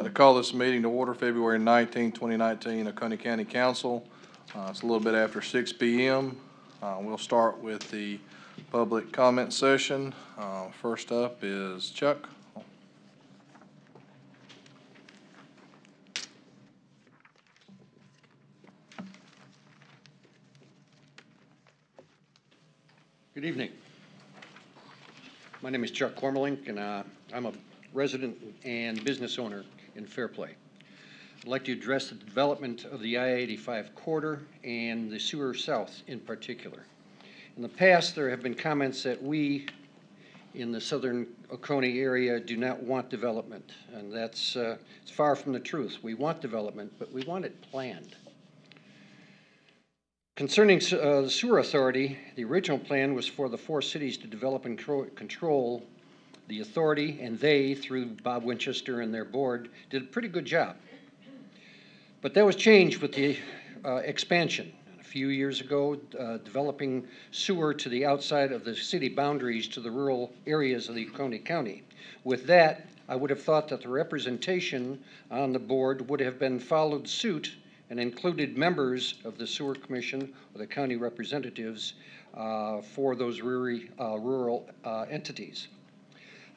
to call this meeting to order February 19, 2019, Oconee County Council. It's a little bit after 6 p.m. We'll start with the public comment session. First up is Chuck. Good evening. My name is Chuck Cormelink, and I'm a resident and business owner in Fairplay. I'd like to address the development of the I-85 corridor and the sewer south in particular. In the past, there have been comments that we in the southern Oconee area do not want development, and that's it's far from the truth. We want development, but we want it planned. Concerning the sewer authority, the original plan was for the 4 cities to develop and control the authority, and they, through Bob Winchester and their board, did a pretty good job. But that was changed with the expansion. A few years ago, developing sewer to the outside of the city boundaries to the rural areas of the Oconee County. With that, I would have thought that the representation on the board would have been followed suit and included members of the sewer commission or the county representatives for those rural entities.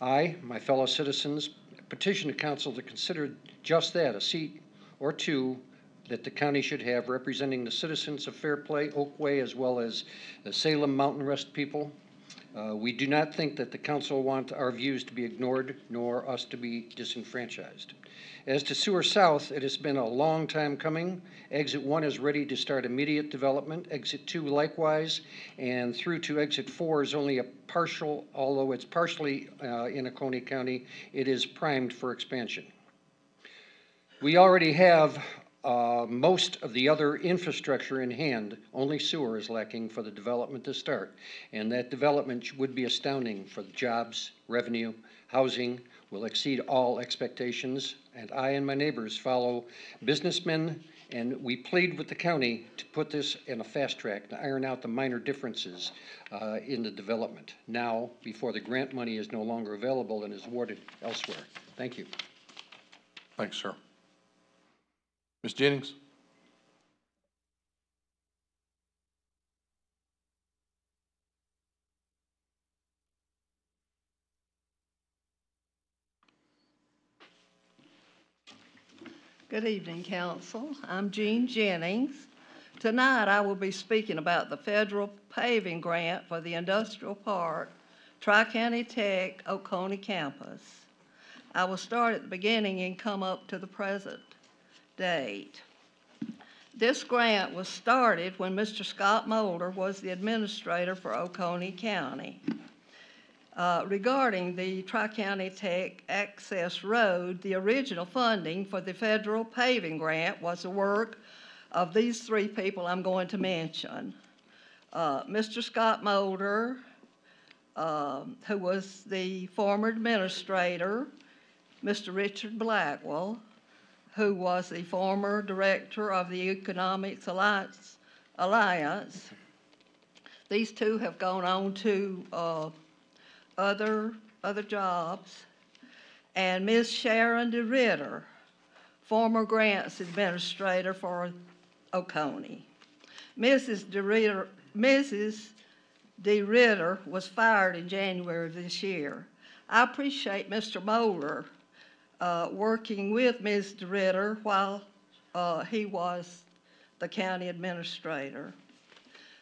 I, my fellow citizens, petitioned the council to consider just that, a seat or 2 that the county should have representing the citizens of Fairplay, Oakway, as well as the Salem Mountain Rest people. We do not think that the council wants our views to be ignored, nor us to be disenfranchised. As to Sewer South, it has been a long time coming. Exit 1 is ready to start immediate development. Exit 2 likewise, and through to Exit 4 is only a partial, although it's partially in Oconee County, it is primed for expansion. We already have most of the other infrastructure in hand. Only sewer is lacking for the development to start, and that development would be astounding for the jobs, revenue, housing, will exceed all expectations, and I and my neighbors follow businessmen, and we plead with the county to put this in a fast track to iron out the minor differences in the development now before the grant money is no longer available and is awarded elsewhere. Thank you. Thanks, sir. Ms. Jennings. Good evening, Council. I'm Jean Jennings. Tonight I will be speaking about the federal paving grant for the Industrial Park, Tri-County Tech, Oconee campus. I will start at the beginning and come up to the present date. This grant was started when Mr. Scott Molder was the administrator for Oconee County. Regarding the Tri-County Tech Access Road, the original funding for the federal paving grant was the work of these 3 people I'm going to mention. Mr. Scott Molder, who was the former administrator, Mr. Richard Blackwell, who was the former director of the Economics Alliance. These 2 have gone on to other jobs, and Ms. Sharon DeRitter, former grants administrator for Oconee. Mrs. DeRitter was fired in January of this year. I appreciate Mr. Molder working with Ms. DeRitter while he was the county administrator.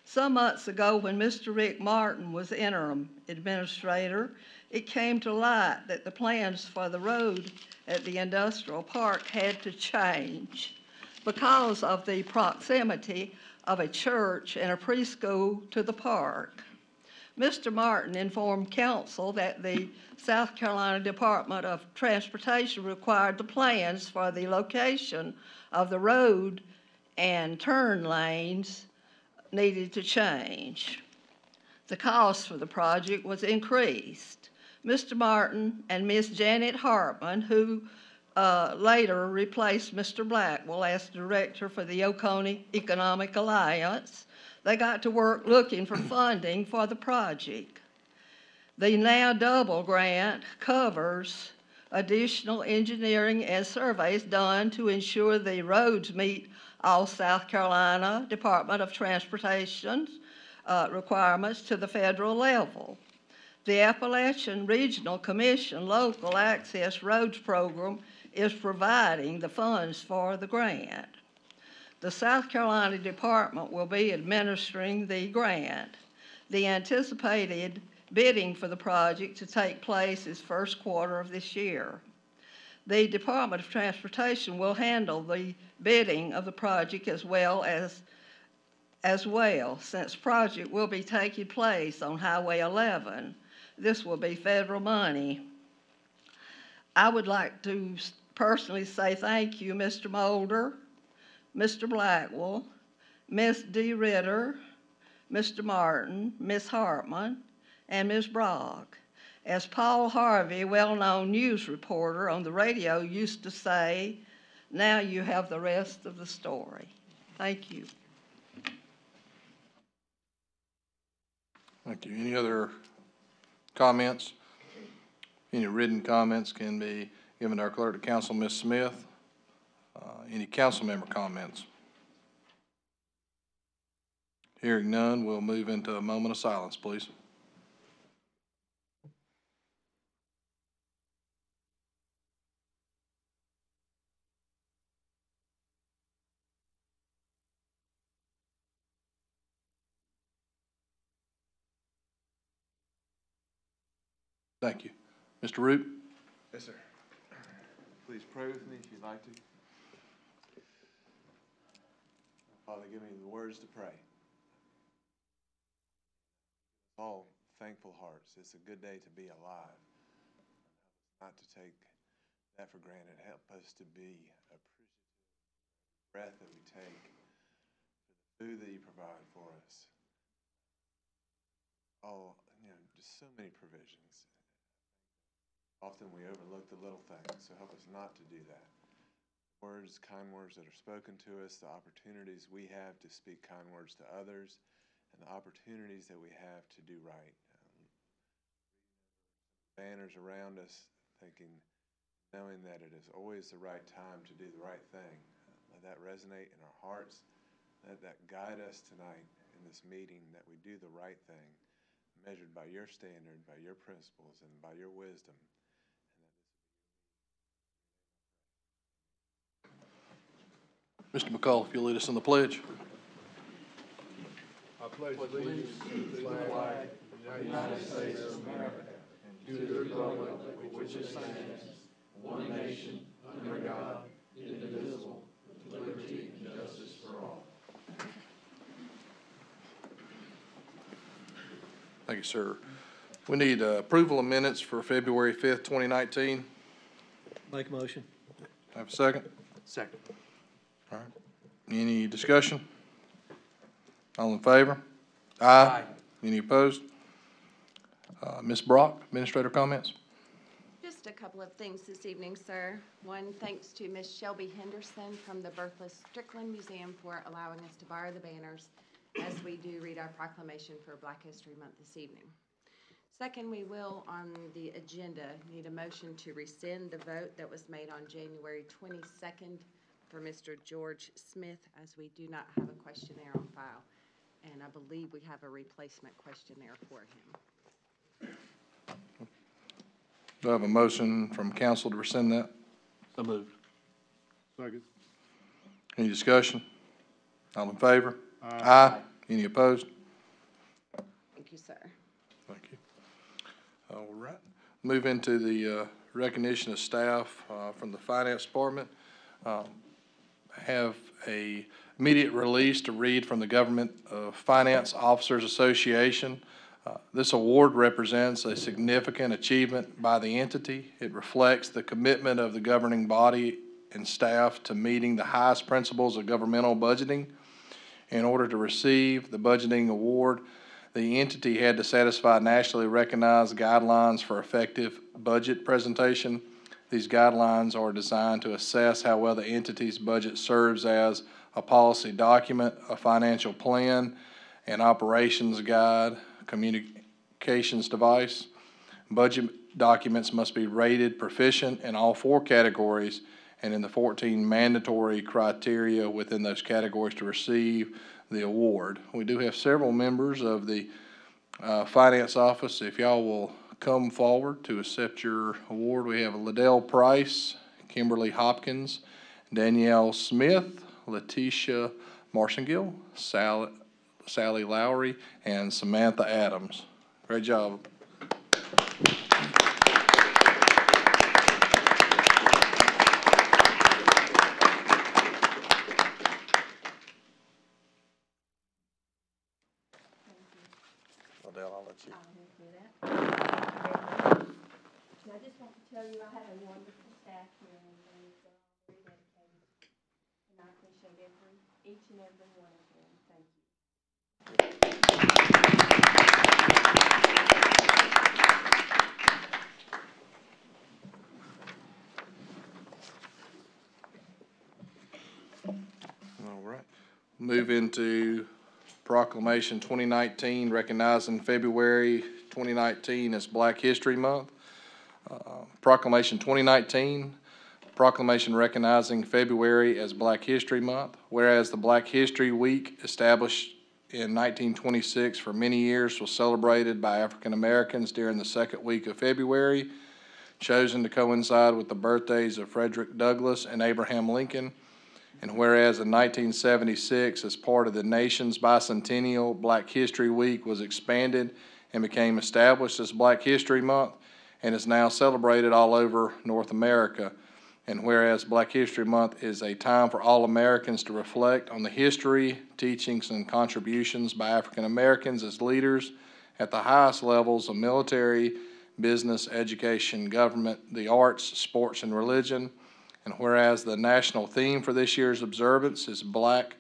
Some months ago, when Mr. Rick Martin was interim administrator, it came to light that the plans for the road at the industrial park had to change because of the proximity of a church and a preschool to the park. Mr. Martin informed council that the South Carolina Department of Transportation required the plans for the location of the road and turn lanes needed to change. The cost for the project was increased. Mr. Martin and Ms. Janet Hartman, who later replaced Mr. Blackwell as director for the Oconee Economic Alliance, they got to work looking for funding for the project. The now double grant covers additional engineering and surveys done to ensure the roads meet all South Carolina Department of Transportation's requirements to the federal level. The Appalachian Regional Commission Local Access Roads Program is providing the funds for the grant. The South Carolina Department will be administering the grant. The anticipated bidding for the project to take place is first quarter of this year. The Department of Transportation will handle the bidding of the project as well, since project will be taking place on Highway 11. This will be federal money. I would like to personally say thank you, Mr. Mulder, Mr. Blackwell, Ms. D. Ritter, Mr. Martin, Ms. Hartman, and Ms. Brock. As Paul Harvey, well-known news reporter on the radio, used to say, now you have the rest of the story. Thank you. Thank you. Any other comments? Any written comments can be given to our clerk of council, Ms. Smith. Any council member comments? Hearing none, we'll move into a moment of silence, please. Thank you. Mr. Root? Yes, sir. Please pray with me if you'd like to. Father, give me the words to pray. All thankful hearts. It's a good day to be alive. Not to take that for granted. Help us to be appreciative of the breath that we take, for the food that you provide for us. Oh, just so many provisions. Often we overlook the little things, so help us not to do that. Words, kind words that are spoken to us, the opportunities we have to speak kind words to others, and the opportunities that we have to do right. Banners around us, knowing that it is always the right time to do the right thing. Let that resonate in our hearts. Let that guide us tonight in this meeting, that we do the right thing, measured by your standard, by your principles, and by your wisdom. Mr. McCall, if you'll lead us in the pledge. I pledge allegiance to the flag of the United States of America and to the republic for which it stands, one nation, under God, indivisible, with liberty and justice for all. Thank you, sir. We need approval of minutes for February 5th, 2019. Make a motion. Have a second? Second. All right. Any discussion? All in favor? Aye. Any opposed? Ms. Brock, administrator comments? Just a couple of things this evening, sir. One, thanks to Miss Shelby Henderson from the Bertha Strickland Museum for allowing us to borrow the banners as we do read our proclamation for Black History Month this evening. Second, we will, on the agenda, need a motion to rescind the vote that was made on January 22nd for Mr. George Smith, as we do not have a questionnaire on file. And I believe we have a replacement questionnaire for him. Do I have a motion from council to rescind that? So moved. Second. Any discussion? All in favor? Aye. Any opposed? Thank you, sir. Thank you. All right. Move into the recognition of staff from the finance department. Have a immediate release to read from the Government Finance Officers Association. This award represents a significant achievement by the entity. It reflects the commitment of the governing body and staff to meeting the highest principles of governmental budgeting. In order to receive the budgeting award, the entity had to satisfy nationally recognized guidelines for effective budget presentation. These guidelines are designed to assess how well the entity's budget serves as a policy document, a financial plan, an operations guide, communications device. Budget documents must be rated proficient in all 4 categories and in the 14 mandatory criteria within those categories to receive the award. We do have several members of the Finance Office. If y'all will come forward to accept your award, we have Liddell Price, Kimberly Hopkins, Danielle Smith, Letitia Marcingill, Sally Lowry, and Samantha Adams. Great job. Liddell, I'll let you. And I just want to tell you, I have a wonderful staff here, and they're all very dedicated. And I appreciate each and every one of them. Thank you. All right. Move into Proclamation 2019, recognizing February 2019 as Black History Month. Proclamation 2019, proclamation recognizing February as Black History Month. Whereas the Black History Week, established in 1926 for many years, was celebrated by African Americans during the second week of February, chosen to coincide with the birthdays of Frederick Douglass and Abraham Lincoln. And whereas in 1976, as part of the nation's bicentennial, Black History Week was expanded and became established as Black History Month and is now celebrated all over North America. And whereas Black History Month is a time for all Americans to reflect on the history, teachings, and contributions by African Americans as leaders at the highest levels of military, business, education, government, the arts, sports, and religion. And whereas the national theme for this year's observance is Black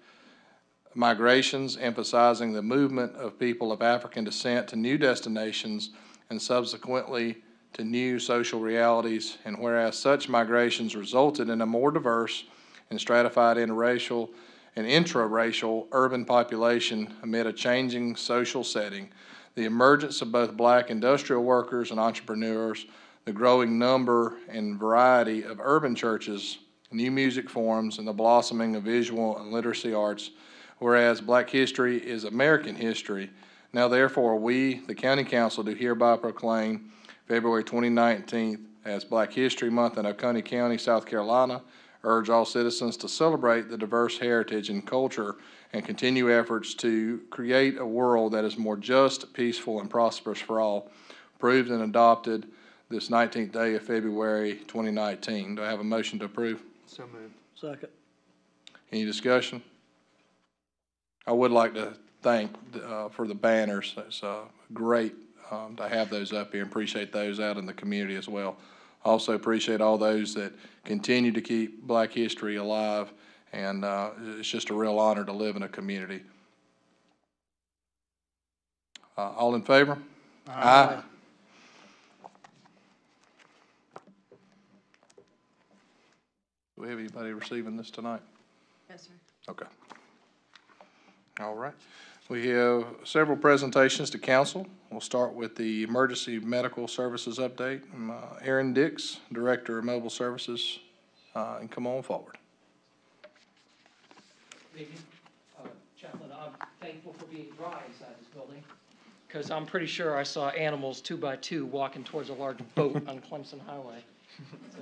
migrations, emphasizing the movement of people of African descent to new destinations and subsequently to new social realities. And whereas such migrations resulted in a more diverse and stratified interracial and intraracial urban population amid a changing social setting, the emergence of both Black industrial workers and entrepreneurs, the growing number and variety of urban churches, new music forms, and the blossoming of visual and literacy arts, whereas Black history is American history. Now therefore we, the County Council, do hereby proclaim February 2019 as Black History Month in Oconee County, South Carolina, urge all citizens to celebrate the diverse heritage and culture and continue efforts to create a world that is more just, peaceful, and prosperous for all. Approved and adopted this 19th day of February 2019. Do I have a motion to approve? So moved. Second. Any discussion? I would like to thank for the banners. It's great to have those up here, and appreciate those out in the community as well. Also appreciate all those that continue to keep Black history alive, and it's just a real honor to live in a community. All in favor? Aye. Do we have anybody receiving this tonight? Yes, sir. Okay. All right. We have several presentations to council. We'll start with the Emergency Medical Services update. Aaron Dix, Director of Mobile Services, and come on forward. Good evening. Chaplain, I'm thankful for being dry inside this building, because I'm pretty sure I saw animals 2 by 2 walking towards a large boat on Clemson Highway. So,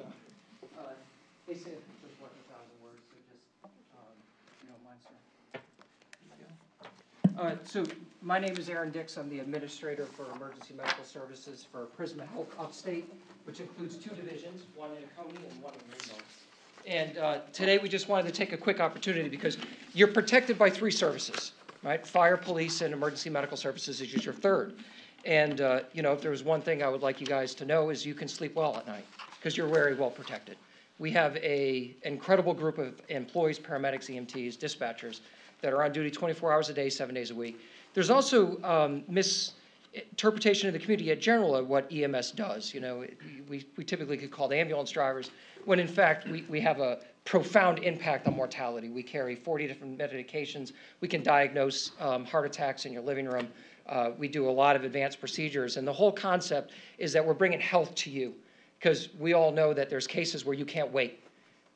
they say it's just worth 1,000 words, so just, if you don't mind, sir. So my name is Aaron Dix. I'm the administrator for Emergency Medical Services for Prisma Health Upstate, which includes 2 divisions, one in Oconee and one in Rainbow. And today we just wanted to take a quick opportunity because you're protected by 3 services, right? Fire, police, and emergency medical services is your 3rd. And, you know, if there was one thing I would like you guys to know is you can sleep well at night because you're very well protected. We have an incredible group of employees, paramedics, EMTs, dispatchers that are on duty 24 hours a day, 7 days a week. There's also misinterpretation of the community in general of what EMS does. You know, we typically get called ambulance drivers, when in fact we have a profound impact on mortality. We carry 40 different medications. We can diagnose heart attacks in your living room. We do a lot of advanced procedures, and the whole concept is that we're bringing health to you, because we all know that there's cases where you can't wait,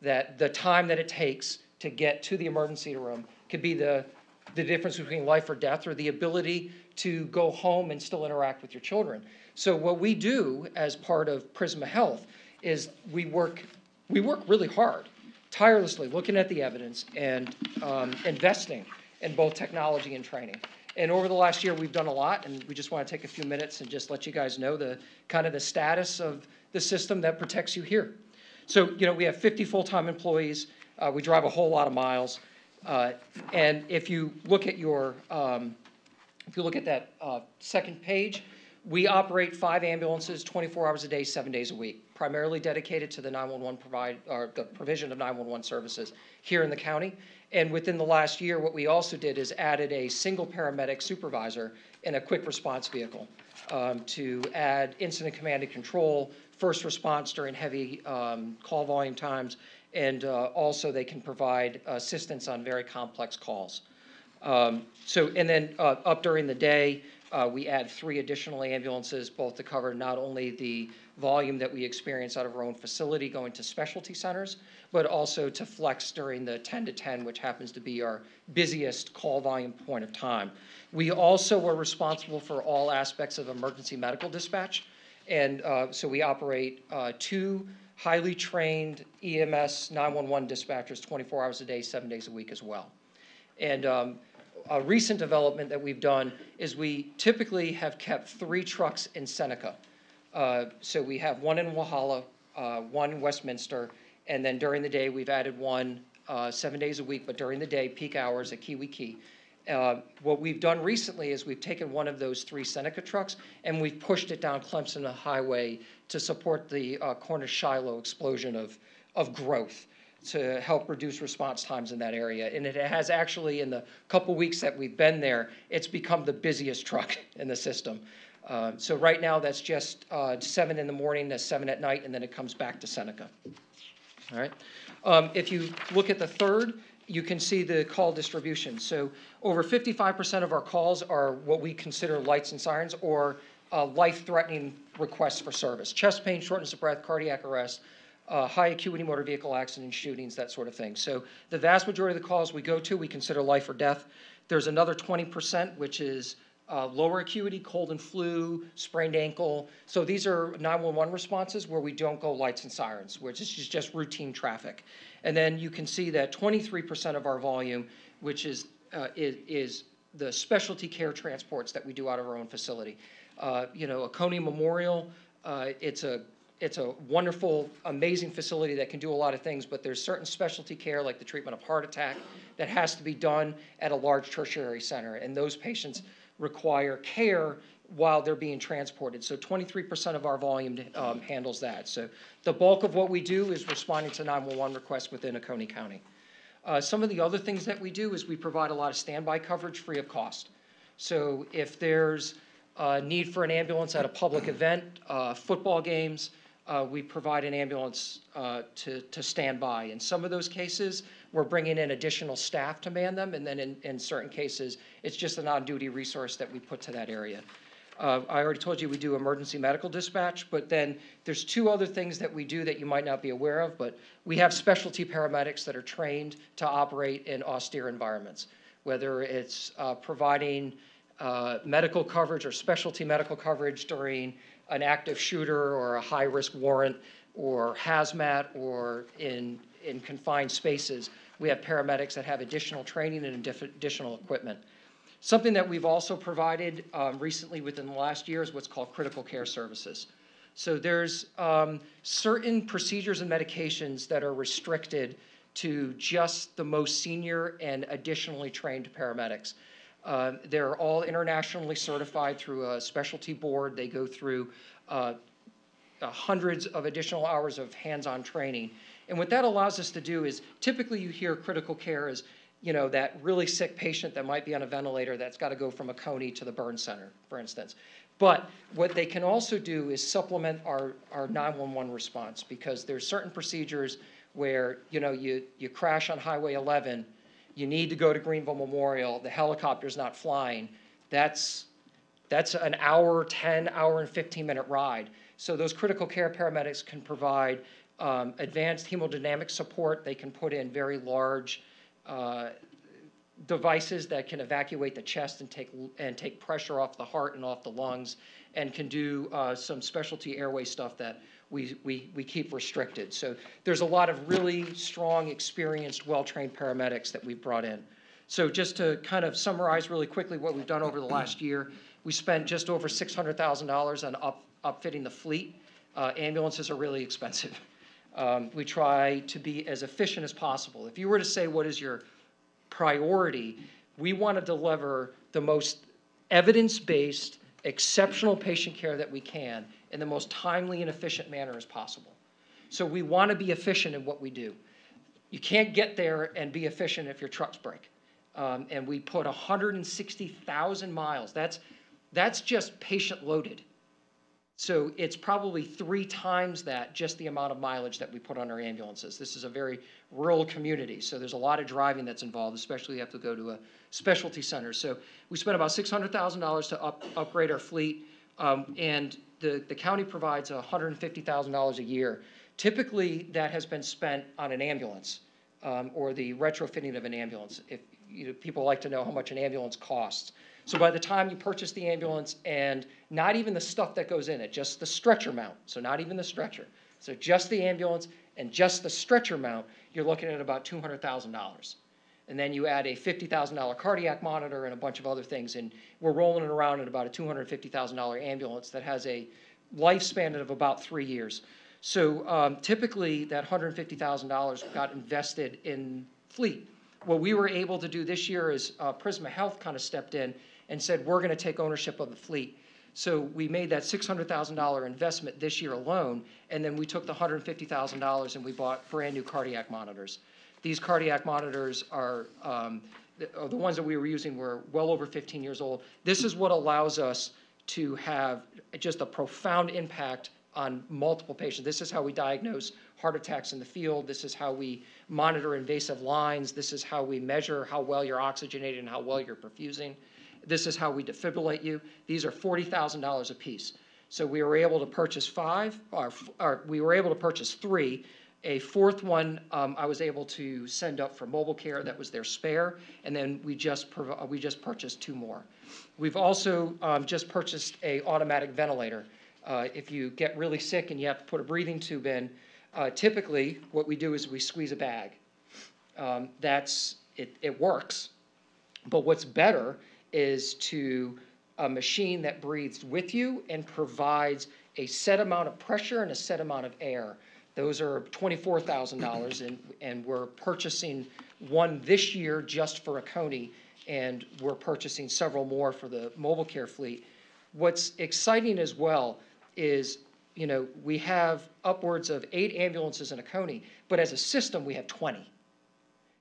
that the time that it takes to get to the emergency room could be the difference between life or death, or the ability to go home and still interact with your children. So what we do as part of Prisma Health is we work really hard, tirelessly, looking at the evidence and investing in both technology and training. And over the last year, we've done a lot, and we just want to take a few minutes and just let you guys know the kind of the status of the system that protects you here. So, we have 50 full-time employees. We drive a whole lot of miles. And if you look at that second page, we operate 5 ambulances 24 hours a day, 7 days a week, primarily dedicated to the 911 the provision of 911 services here in the county. And within the last year, what we also did is added a single paramedic supervisor in a quick response vehicle to add incident command and control, first response during heavy call volume times, and also they can provide assistance on very complex calls. And then up during the day, we add 3 additional ambulances, both to cover not only the volume that we experience out of our own facility going to specialty centers, but also to flex during the 10 to 10, which happens to be our busiest call volume point of time. We also are responsible for all aspects of emergency medical dispatch. And so we operate 2 highly trained EMS 911 dispatchers 24 hours a day, 7 days a week as well. And a recent development that we've done is we typically have kept 3 trucks in Seneca. So we have 1 in Walhalla, 1 in Westminster, and then during the day we've added 1 7 days a week, but during the day, peak hours at Kiwi Key. What we've done recently is we've taken one of those 3 Seneca trucks and we've pushed it down Clemson Highway to support the Cornish-Shiloh explosion of growth, to help reduce response times in that area. And it has actually, in the couple weeks that we've been there, it's become the busiest truck in the system. So right now, that's just 7 in the morning to 7 at night, and then it comes back to Seneca. All right. If you look at the third, you can see the call distribution. So over 55% of our calls are what we consider lights and sirens, or life-threatening requests for service. Chest pain, shortness of breath, cardiac arrest, high acuity motor vehicle accidents, shootings, that sort of thing. So the vast majority of the calls we go to, we consider life or death. There's another 20%, which is lower acuity, cold and flu, sprained ankle. So these are 911 responses where we don't go lights and sirens, which is just routine traffic. And then you can see that 23% of our volume, which is the specialty care transports that we do out of our own facility. Oconee Memorial, it's a wonderful, amazing facility that can do a lot of things, but there's certain specialty care, like the treatment of heart attack, that has to be done at a large tertiary center, and those patients require care while they're being transported. So 23% of our volume handles that. So the bulk of what we do is responding to 911 requests within Oconee County. Some of the other things that we do is we provide a lot of standby coverage free of cost. So if there's a need for an ambulance at a public event, football games, we provide an ambulance to stand by. In some of those cases, we're bringing in additional staff to man them, and then in certain cases, it's just an on-duty resource that we put to that area. I already told you we do emergency medical dispatch, but then there's 2 other things that we do that you might not be aware of, but we have specialty paramedics that are trained to operate in austere environments, whether it's providing medical coverage or specialty medical coverage during an active shooter or a high-risk warrant or hazmat or in confined spaces. We have paramedics that have additional training and additional equipment. Something that we've also provided recently within the last year is what's called critical care services. So there's certain procedures and medications that are restricted to just the most senior and additionally trained paramedics. They're all internationally certified through a specialty board. They go through hundreds of additional hours of hands-on training. And what that allows us to do is, typically you hear critical care as, that really sick patient that might be on a ventilator that's got to go from Oconee to the burn center, for instance. But what they can also do is supplement our 911 response, because there's certain procedures where, you crash on Highway 11, you need to go to Greenville Memorial, the helicopter's not flying. That's That's an hour, 10, hour and 15-minute ride. So those critical care paramedics can provide advanced hemodynamic support. They can put in very large devices that can evacuate the chest and take pressure off the heart and off the lungs, and can do some specialty airway stuff that we keep restricted. So there's a lot of really strong, experienced, well-trained paramedics that we've brought in. So just to kind of summarize really quickly what we've done over the last year, we spent just over $600,000 on upfitting the fleet. Ambulances are really expensive. We try to be as efficient as possible. If you were to say what is your priority, we want to deliver the most evidence-based, exceptional patient care that we can in the most timely and efficient manner as possible. So we want to be efficient in what we do. You can't get there and be efficient if your trucks break. And we put 160,000 miles. That's just patient loaded. So it's probably 3 times that, just the amount of mileage that we put on our ambulances. This is a very rural community, so there's a lot of driving that's involved, especially if you have to go to a specialty center. So we spent about $600,000 to upgrade our fleet, and the county provides $150,000 a year. Typically, that has been spent on an ambulance or the retrofitting of an ambulance. If people like to know how much an ambulance costs. So by the time you purchase the ambulance, and not even the stuff that goes in it, just the stretcher mount, so not even the stretcher, so just the ambulance and just the stretcher mount, you're looking at about $200,000. And then you add a $50,000 cardiac monitor and a bunch of other things, and we're rolling it around at about a $250,000 ambulance that has a lifespan of about 3 years. So typically that $150,000 got invested in fleet. What we were able to do this year is Prisma Health kind of stepped in and said, we're going to take ownership of the fleet. So we made that $600,000 investment this year alone, and then we took the $150,000 and we bought brand new cardiac monitors. These cardiac monitors are, the ones that we were using were well over 15 years old. This is what allows us to have just a profound impact on multiple patients. This is how we diagnose heart attacks in the field. This is how we monitor invasive lines. This is how we measure how well you're oxygenated and how well you're perfusing. This is how we defibrillate you. These are $40,000 a piece. So we were able to purchase 5, or we were able to purchase 3. A 4th one I was able to send up for mobile care. That was their spare. And then we just purchased 2 more. We've also just purchased an automatic ventilator. If you get really sick and you have to put a breathing tube in, typically what we do is we squeeze a bag. It works, but what's better is a machine that breathes with you and provides a set amount of pressure and a set amount of air. Those are $24,000, and we're purchasing one this year just for Oconee, and we're purchasing several more for the mobile care fleet. What's exciting as well is, we have upwards of 8 ambulances in Oconee, but as a system, we have 20.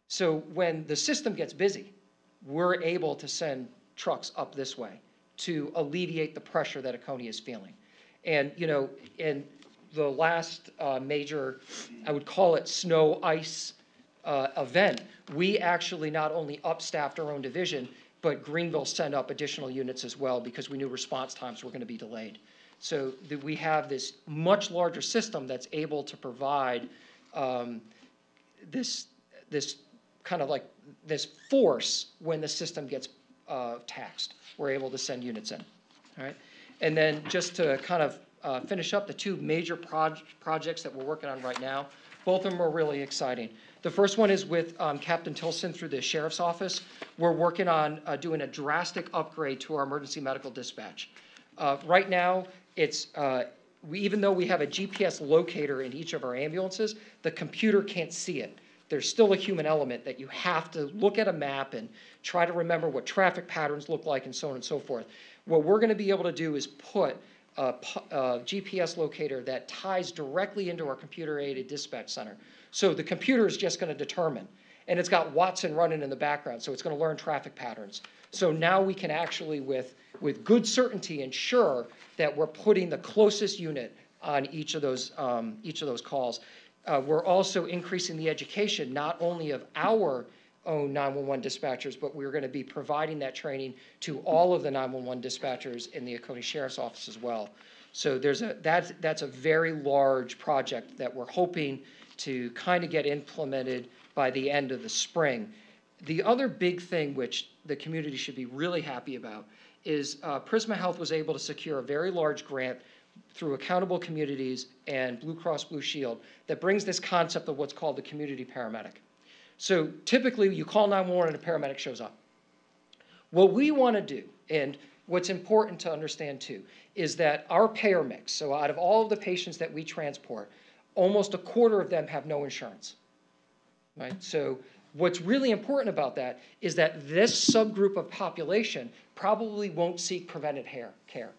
So when the system gets busy, we're able to send trucks up this way to alleviate the pressure that Oconee is feeling. And, in the last major, I would call it snow ice event, we actually not only upstaffed our own division, but Greenville sent up additional units as well because we knew response times were going to be delayed. So we have this much larger system that's able to provide this kind of like this force when the system gets taxed. We're able to send units in. All right, and then just to kind of finish up the 2 major projects that we're working on right now. Both of them are really exciting. The first one is with Captain Tilson through the Sheriff's Office. We're working on doing a drastic upgrade to our emergency medical dispatch. Right now, it's even though we have a GPS locator in each of our ambulances, the computer can't see it. There's still a human element that you have to look at a map and try to remember what traffic patterns look like and so on and so forth. What we're going to be able to do is put a GPS locator that ties directly into our computer-aided dispatch center. So the computer is just going to determine, and it's got Watson running in the background, so it's going to learn traffic patterns. So now we can actually, with good certainty, ensure that we're putting the closest unit on each of those calls. We're also increasing the education not only of our own 911 dispatchers, but we're going to be providing that training to all of the 911 dispatchers in the Oconee Sheriff's Office as well. So that's a very large project that we're hoping to kind of get implemented by the end of the spring. The other big thing which the community should be really happy about is Prisma Health was able to secure a very large grant through Accountable Communities and Blue Cross Blue Shield that brings this concept of what's called the community paramedic. So typically you call 911 and a paramedic shows up. What we want to do, and what's important to understand too, is that our payer mix, so out of all of the patients that we transport, almost a quarter of them have no insurance, right? So what's really important about that is that this subgroup of population probably won't seek preventive care.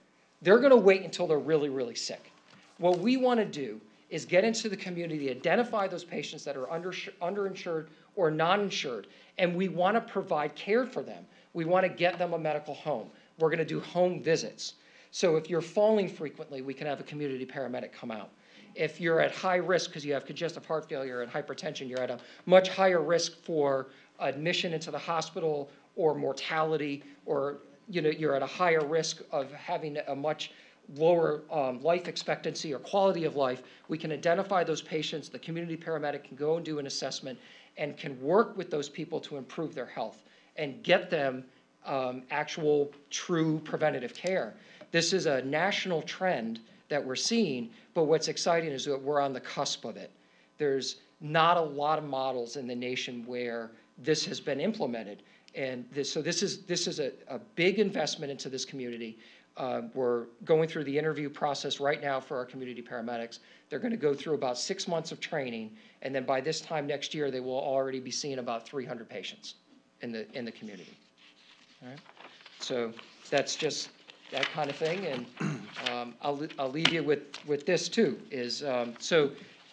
They're going to wait until they're really, really sick. What we want to do is get into the community, identify those patients that are underinsured or non-insured, and we want to provide care for them. We want to get them a medical home. We're going to do home visits. So if you're falling frequently, we can have a community paramedic come out. If you're at high risk because you have congestive heart failure and hypertension, you're at a much higher risk for admission into the hospital or mortality, or you're at a higher risk of having a much lower life expectancy or quality of life, we can identify those patients. The community paramedic can go and do an assessment and can work with those people to improve their health and get them actual true preventative care. This is a national trend that we're seeing, but what's exciting is that we're on the cusp of it. There's not a lot of models in the nation where this has been implemented. And this is a big investment into this community. We're going through the interview process right now for our community paramedics. They're going to go through about 6 months of training, and then by this time next year, they will already be seeing about 300 patients in the community. All right? So that's just that kind of thing, and I'll leave you with this too.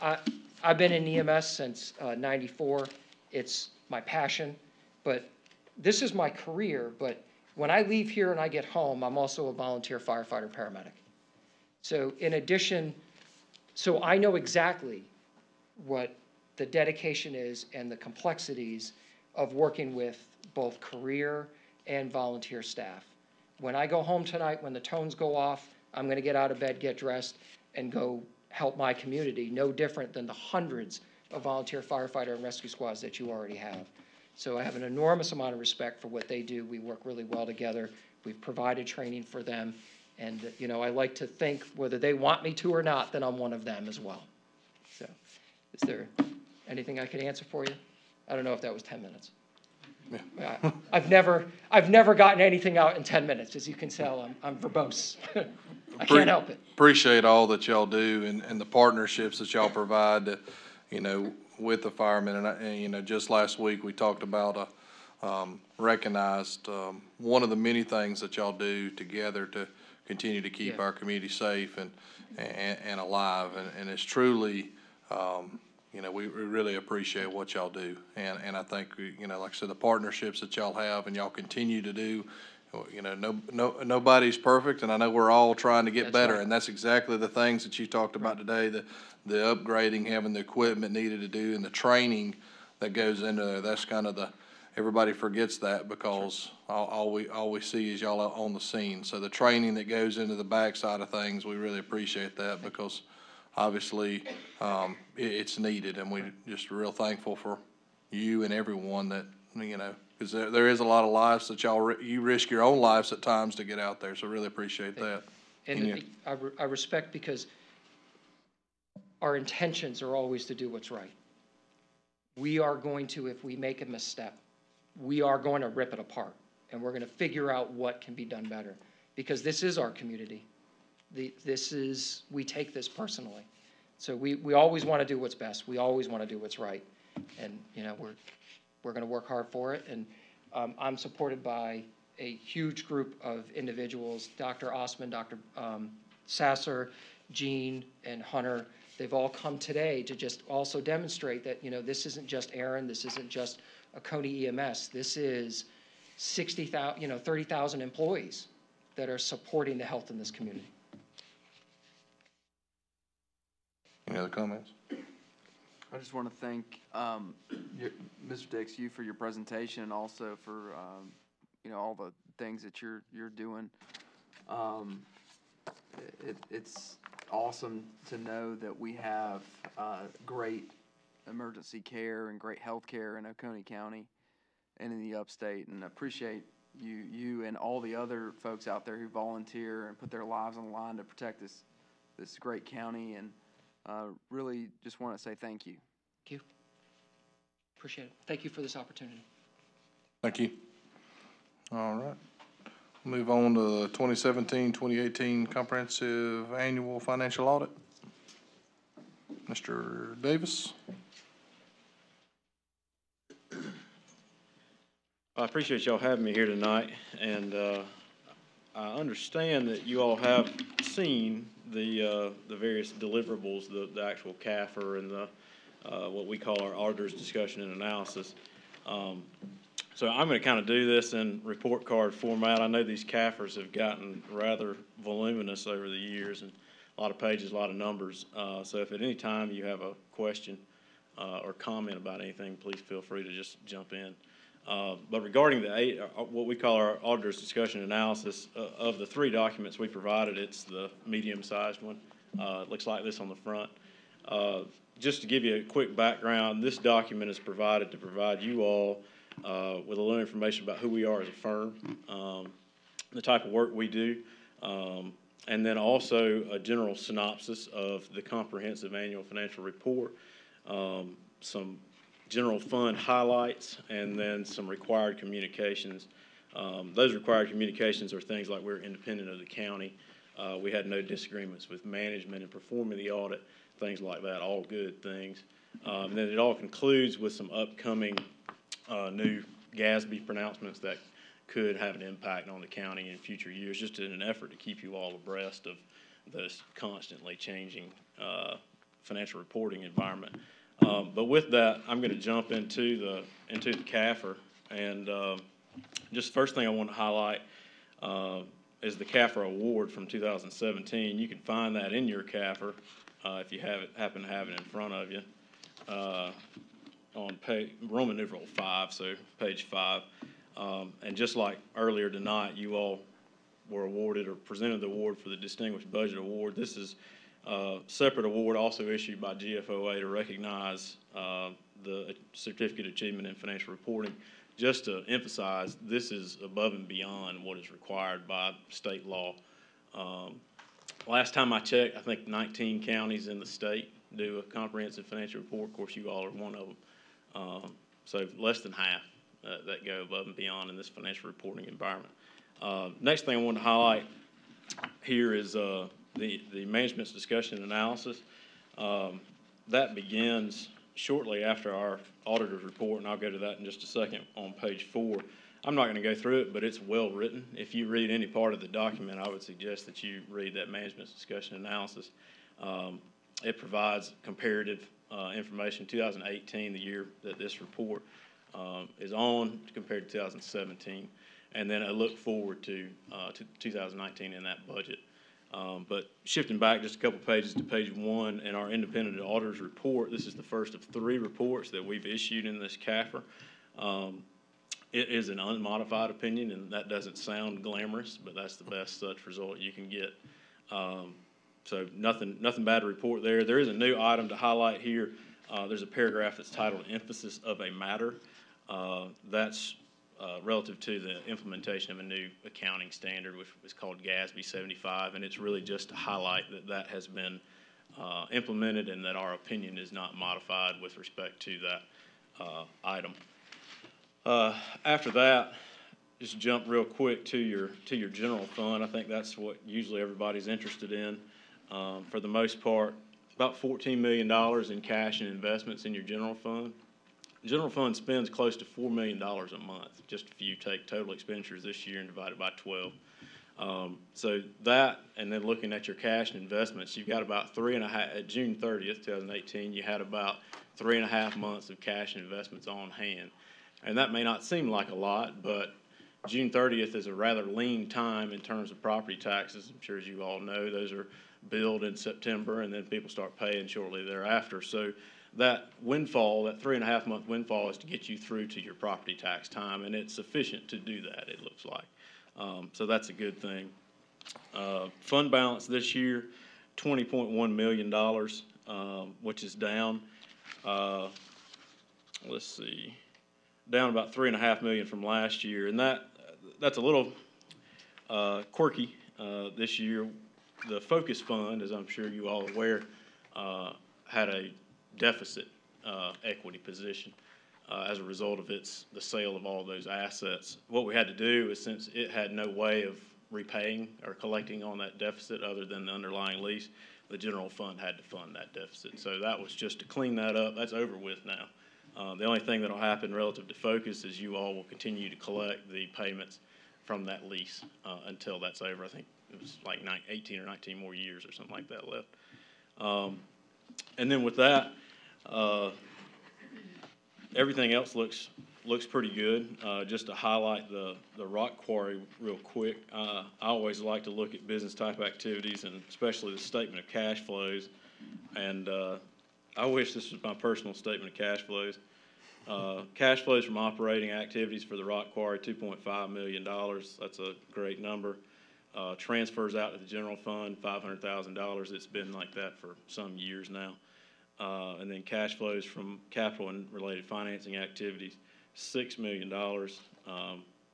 I've been in EMS since '94. It's my passion, but this is my career. But when I leave here and I get home, I'm also a volunteer firefighter paramedic. So in addition, so I know exactly what the dedication is and the complexities of working with both career and volunteer staff. When I go home tonight, when the tones go off, I'm going to get out of bed, get dressed, and go help my community, no different than the hundreds of volunteer firefighter and rescue squads that you already have. So I have an enormous amount of respect for what they do. We work really well together. We've provided training for them. And, I like to think whether they want me to or not, then I'm one of them as well. So is there anything I could answer for you? I don't know if that was 10 minutes. Yeah. I've never gotten anything out in 10 minutes. As you can tell, I'm verbose. I can't help it. Appreciate all that y'all do and the partnerships that y'all provide to, with the firemen. And just last week we talked about recognized one of the many things that y'all do together to continue to keep our community safe and alive. And it's truly, we really appreciate what y'all do. And I think, like I said, the partnerships that y'all have and y'all continue to do, nobody's perfect, and I know we're all trying to get better. Right. And that's exactly the things that you talked about today, the upgrading, having the equipment needed to do, and the training that goes into there. That's kind of everybody forgets that because all we see is y'all on the scene. So the training that goes into the backside of things, we really appreciate that because obviously it's needed, and we're just real thankful for you and everyone that, because there is a lot of lives that you risk your own lives at times to get out there, so really appreciate that. And I respect because our intentions are always to do what's right. We are going to, if we make a misstep, we are going to rip it apart, and we're going to figure out what can be done better, because this is our community. We take this personally. So we always want to do what's best. We always want to do what's right. And, we're going to work hard for it. And I'm supported by a huge group of individuals, Dr. Osman, Dr. Sasser, Gene, and Hunter. They've all come today to just also demonstrate that, this isn't just Aaron, this isn't just Oconee EMS. This is 30,000 employees that are supporting the health in this community. Any other comments? I just want to thank Mr. Dix, you for your presentation and also for, you know, all the things that you're doing. It's awesome to know that we have great emergency care and great health care in Oconee County and in the upstate, and I appreciate you and all the other folks out there who volunteer and put their lives on the line to protect this great county, and really just want to say thank you. Thank you. Appreciate it. Thank you for this opportunity. Thank you. All right. Move on to the 2017-2018 Comprehensive Annual Financial Audit. Mr. Davis. I appreciate y'all having me here tonight, and I understand that you all have seen the various deliverables, the actual CAFR and the what we call our auditor's discussion and analysis. So I'm going to kind of do this in report card format. I know these CAFRs have gotten rather voluminous over the years, and a lot of pages, a lot of numbers. So if at any time you have a question or comment about anything, please feel free to just jump in. But regarding the what we call our auditor's discussion analysis, of the 3 documents we provided, it's the medium-sized one. It looks like this on the front. Just to give you a quick background, this document is provided to provide you all with a little information about who we are as a firm, the type of work we do, and then also a general synopsis of the comprehensive annual financial report, some general fund highlights, and then some required communications. Those required communications are things like we're independent of the county. We had no disagreements with management in performing the audit, things like that, all good things. And then it all concludes with some upcoming new GASB pronouncements that could have an impact on the county in future years, just in an effort to keep you all abreast of this constantly changing financial reporting environment. But with that, I'm going to jump into the CAFR, and just first thing I want to highlight is the CAFR award from 2017. You can find that in your CAFR if you happen to have it in front of you on page Roman numeral 5, so page 5. And just like earlier tonight, you all were awarded or presented the award for the Distinguished Budget Award. This is a separate award also issued by GFOA to recognize the Certificate of Achievement in Financial Reporting. Just to emphasize, this is above and beyond what is required by state law. Last time I checked, I think 19 counties in the state do a comprehensive financial report. Of course, you all are one of them. So less than half that go above and beyond in this financial reporting environment. Next thing I want to highlight here is the management's discussion and analysis. That begins shortly after our auditor's report, and I'll go to that in just a second on page 4. I'm not going to go through it, but it's well written. If you read any part of the document, I would suggest that you read that management's discussion and analysis. It provides comparative information, 2018, the year that this report is on, compared to 2017, and then a look forward to 2019 in that budget. But shifting back just a couple pages to page 1 in our independent auditor's report, this is the first of 3 reports that we've issued in this CAFR. It is an unmodified opinion, and that doesn't sound glamorous, but that's the best such result you can get. So nothing bad to report there. There is a new item to highlight here. There's a paragraph that's titled Emphasis of a Matter. That's relative to the implementation of a new accounting standard, which was called GASB 75, and it's really just to highlight that that has been implemented and that our opinion is not modified with respect to that item. After that, just jump real quick to your general fund. I think that's what usually everybody's interested in. For the most part, about $14 million in cash and investments in your general fund. The general fund spends close to $4 million a month, just if you take total expenditures this year and divide it by 12. So that, and then looking at your cash and investments, you've got about at June 30th, 2018, you had about 3.5 months of cash and investments on hand. And that may not seem like a lot, but June 30th is a rather lean time in terms of property taxes. I'm sure as you all know, those are billed in September, and then people start paying shortly thereafter. So that windfall, that 3.5-month windfall, is to get you through to your property tax time, and it's sufficient to do that, it looks like. So that's a good thing. Fund balance this year, $20.1 million, which is down, let's see, down about $3.5 million from last year, and that's a little quirky this year. The Focus Fund, as I'm sure you all are aware, had a deficit equity position as a result of the sale of all those assets. What we had to do is, since it had no way of repaying or collecting on that deficit other than the underlying lease, the general fund had to fund that deficit. So that was just to clean that up. That's over with now. The only thing that will happen relative to Focus is you all will continue to collect the payments from that lease until that's over. I think it was like 18 or 19 more years or something like that left. And then with that, everything else looks pretty good. Just to highlight the rock quarry real quick, I always like to look at business type activities, and especially the statement of cash flows. And I wish this was my personal statement of cash flows. Cash flows from operating activities for the rock quarry, $2.5 million. That's a great number. Transfers out to the general fund, $500,000. It's been like that for some years now. And then cash flows from capital and related financing activities, $6 million.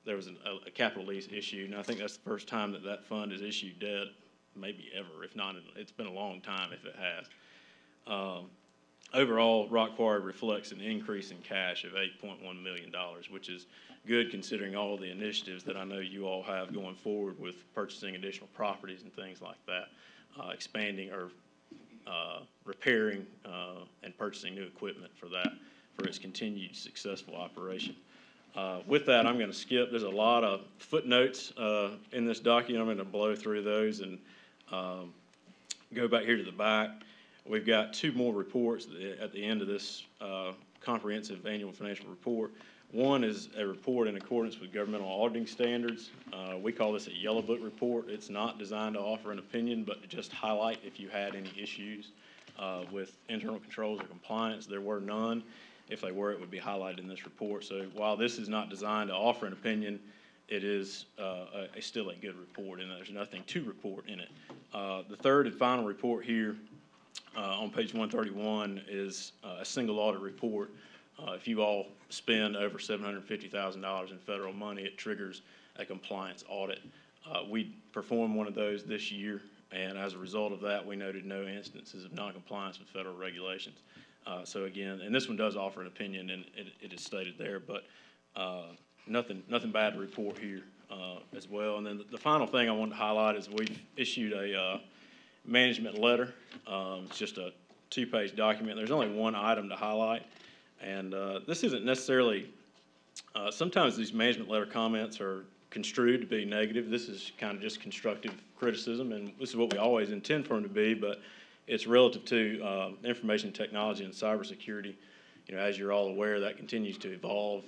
There was a capital lease issued, and I think that's the first time that fund has issued debt, maybe ever. If not, it's been a long time if it has. Overall, rock quarry reflects an increase in cash of $8.1 million, which is good considering all the initiatives that I know you all have going forward with purchasing additional properties and things like that, expanding or repairing and purchasing new equipment for its continued successful operation. With that, I'm going to skip. There's a lot of footnotes in this document. I'm going to blow through those and go back here to the back. We've got two more reports at the end of this comprehensive annual financial report. One is a report in accordance with governmental auditing standards. We call this a yellow book report. It's not designed to offer an opinion, but to just highlight if you had any issues with internal controls or compliance. There were none. If they were, it would be highlighted in this report. So while this is not designed to offer an opinion, it is still a good report, and there's nothing to report in it. The third and final report here on page 131 is a single audit report. If you all spend over $750,000 in federal money, it triggers a compliance audit. We performed one of those this year, and as a result of that, we noted no instances of noncompliance with federal regulations. So again, and this one does offer an opinion, and it is stated there, but nothing bad to report here as well. And then the final thing I wanted to highlight is we've issued a management letter. It's just a 2-page document. There's only one item to highlight, and this isn't necessarily, sometimes these management letter comments are construed to be negative. This is kind of just constructive criticism, and this is what we always intend for them to be, but it's relative to information technology and cybersecurity. You know, as you're all aware, that continues to evolve.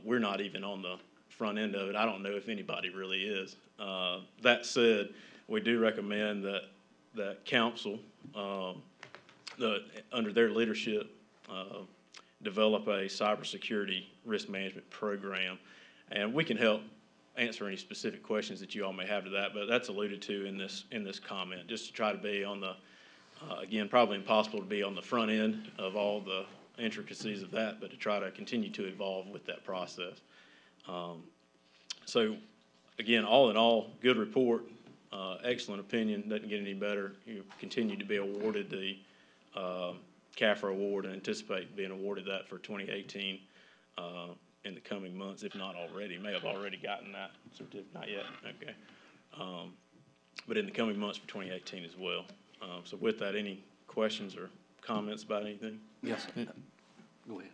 We're not even on the front end of it. I don't know if anybody really is. That said, we do recommend that council, under their leadership, develop a cybersecurity risk management program, and we can help answer any specific questions that you all may have to that. But that's alluded to in this comment, just to try to be on the again, probably impossible to be on the front end of all the intricacies of that, but to try to continue to evolve with that process. So again, all in all, good report, excellent opinion, doesn't get any better. You continue to be awarded the CAFR award and anticipate being awarded that for 2018 in the coming months, if not already. May have already gotten that certificate, not yet, okay. But in the coming months for 2018 as well. So with that, any questions or comments about anything? Yes, sir. Go ahead.